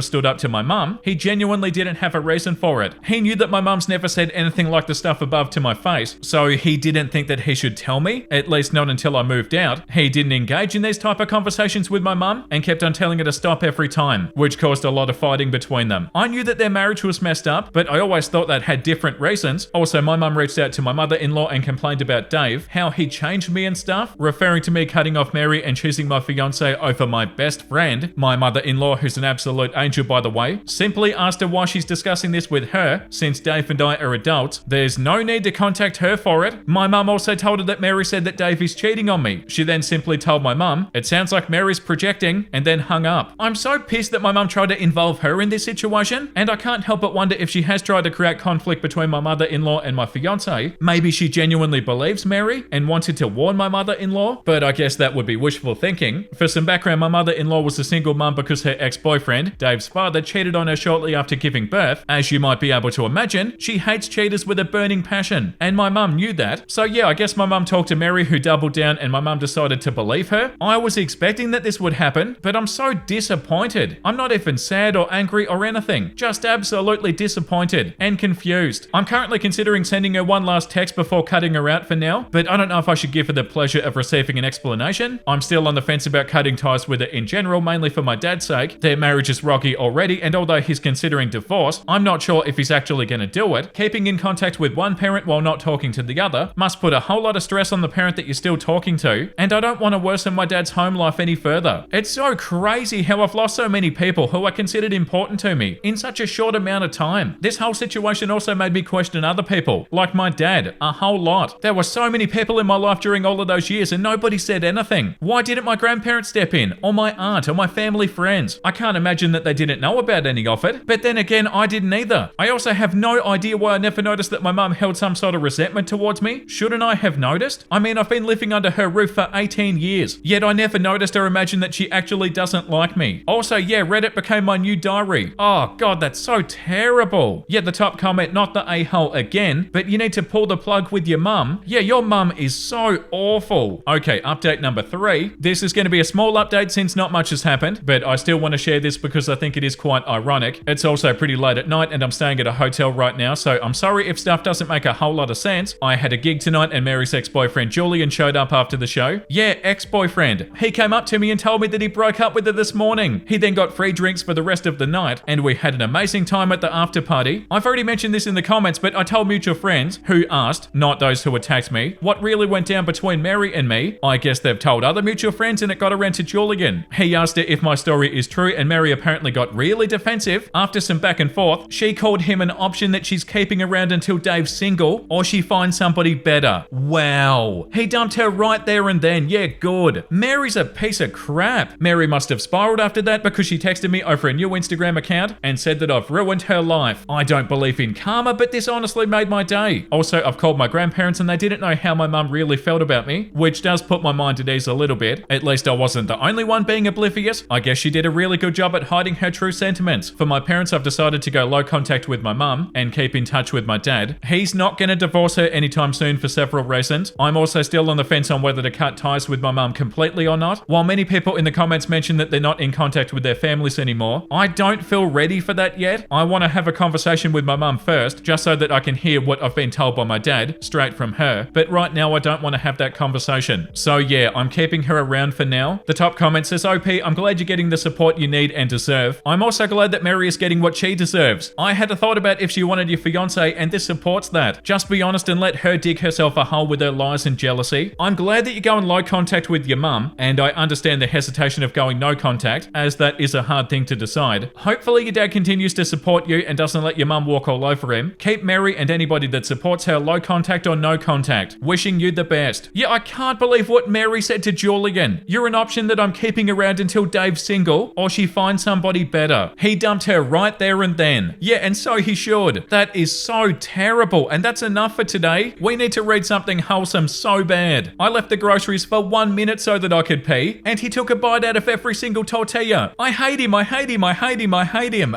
stood up to my mum, he genuinely didn't have a reason for it. He knew that my mum's never said anything like the stuff above to my face, so he didn't think that he should tell me, at least not until I moved out. He didn't engage in these type of conversations with my mum and kept on telling her to stop every time, which caused a lot of fighting between them. I knew that their marriage was messed up, but I always thought that had different reasons. Also, my mum reached out to my mother-in-law and complained about Dave, how he changed me and stuff, referring to me cutting off Mary and choosing my fiance over my best friend. My mother-in-law, who's an absolute angel by the way, simply asked her why she's discussing this with her, since Dave and I are adults. There's no need to contact her for it. My mum also told her that Mary said that Dave is cheating on me. She then simply told my mum, "It sounds like Mary's projecting," and then hung up. I'm so pissed that my mum tried to involve her in this situation, and I can't help but wonder if she has tried to create conflict between my mother-in-law and my fiance. Maybe she genuinely believes Mary and wanted to warn my mother-in-law, but I guess that would be wishful thinking. For some background, my mother-in-law was a single mum because her ex-boyfriend, Dave's father, cheated on her shortly after giving birth. As you might be able to imagine, she hates cheaters with a burning passion, and my mum knew that. So yeah, I guess my mum talked to Mary, who doubled down, and my mum decided to believe her. I was expecting that this would happen, but I'm so disappointed. I'm not even sad or angry or anything, just absolutely disappointed and confused. I'm currently considering sending her one last text before cutting her out for now, but I don't know if I should give her the pleasure of receiving an explanation. I'm still on the fence about cutting ties with her in general, mainly for my dad's sake. Their marriage is rocky already, and although he's considering divorce, I'm not sure if he's actually going to do it. Keeping in contact with one parent while not talking to the other must put a whole lot of stress on the parent that you're still talking to, and I don't want to worsen my dad's home life any further. It's so crazy how I've lost so many people who are considered important to me in such a short amount of time. This whole situation also made me question other people, like my dad, a whole lot. There were so many people in my life during all of those years and nobody said anything. Why didn't my grandparents step in, or my aunt, or my family friends? I can't imagine that they didn't know about any of it, but then again, I didn't either. I also have no idea why I never noticed that my mum held some sort of resentment towards me. Shouldn't I have noticed? I mean, I've been living under her roof for 18 years, yet I never noticed or imagined that she actually doesn't like me. Also, yeah, Reddit became my new diary. Oh god, that's so terrible. Yeah, the top comment, not the a-hole again, but you need to pull the plug with your mum. Yeah, your mum is so awful. Okay, update number 3. This is going to be a small update since not much has happened, but I still want to share this because I think it is quite ironic. It's also pretty late at night and I'm staying at a hotel right now, so I'm sorry if stuff doesn't make a whole lot of sense. I had a gig tonight and Mary's ex-boyfriend Julian showed up after the show. Yeah, ex-boyfriend. He came up to me and told me that he broke up with her this morning. He then got free drinks for the rest of the night and we had an amazing time at the after party. I've already mentioned this in the comments, but I told mutual friends who asked, not those who attacked me, what really went down between Mary and me. I guess they've told other mutual friends and it got around to Julian. He asked her if my story is true and Mary apparently got really defensive. After some back and forth, she called him an option that she's keeping around until Dave's single or she finds somebody better. Wow. He dumped her right there and then. Yeah, good. Mary's a piece of crap. Mary must have spiraled after that because she texted me over a new Instagram account and said that I've ruined her life. I don't believe in karma, but this honestly made my day. Also, I've called my grandparents and they didn't know how my mum really felt about me, which does put my mind at ease a little bit. At least I wasn't the only one being oblivious. I guess she did a really good job at hiding her true sentiments. For my parents, I've decided to go low contact with my mum and keep in touch with my dad. He's not going to divorce her anytime soon for several reasons. I'm also still on the fence on whether to cut ties with my mum completely or not. While many people in the comments mention that they're not in contact with their families anymore, I don't feel ready for that yet. I want to have a conversation with my mum first, just so that I can hear what I've been told by my dad, straight from her. But right now, I don't want to have that conversation. So yeah, I'm keeping her around for now. The top comment says, OP, I'm glad you're getting the support you need and deserve. I'm also glad that Mary is getting what she deserves. I had a thought about if she wanted your fiance, and this supports that. Just be honest and let her dig herself a hole with her lies and jealousy. I'm glad that you go in low contact with your mum, and I understand the hesitation of going no contact, as that is a hard thing to decide. Hopefully your dad continues to support you and doesn't let your mum walk all over him. Keep Mary and anybody that supports her low contact or no contact. Wishing you the best. Yeah, I can't believe what Mary said to Julian. You're an option that I'm keeping around until until Dave's single or she finds somebody better. He dumped her right there and then. Yeah, and so he should. That is so terrible. And that's enough for today. We need to read something wholesome so bad. I left the groceries for 1 minute so that I could pee, and he took a bite out of every single tortilla. I hate him, I hate him, I hate him, I hate him.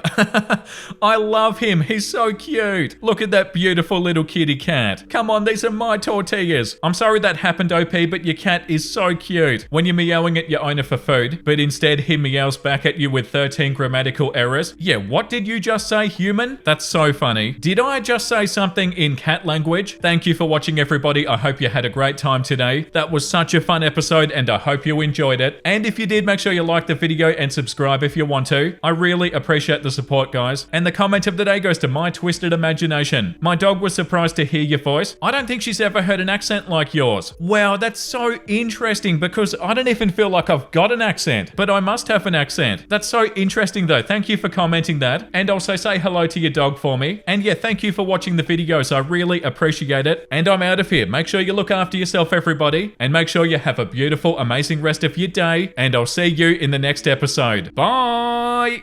I love him. He's so cute. Look at that beautiful little kitty cat. Come on, these are my tortillas. I'm sorry that happened, OP, but your cat is so cute. When you're meowing at your owner for food, but instead he meows back at you with 13 grammatical errors. Yeah, what did you just say, human? That's so funny. Did I just say something in cat language? Thank you for watching, everybody. I hope you had a great time today. That was such a fun episode, and I hope you enjoyed it. And if you did, make sure you like the video and subscribe if you want to. I really appreciate the support, guys. And the comment of the day goes to My Twisted Imagination. My dog was surprised to hear your voice. I don't think she's ever heard an accent like yours. Wow, that's so interesting, because I don't even feel like I've got an accent, but I must have an accent. That's so interesting though. Thank you for commenting that. And also say hello to your dog for me. And yeah, thank you for watching the videos. I really appreciate it. And I'm out of here. Make sure you look after yourself, everybody. And make sure you have a beautiful, amazing rest of your day. And I'll see you in the next episode. Bye!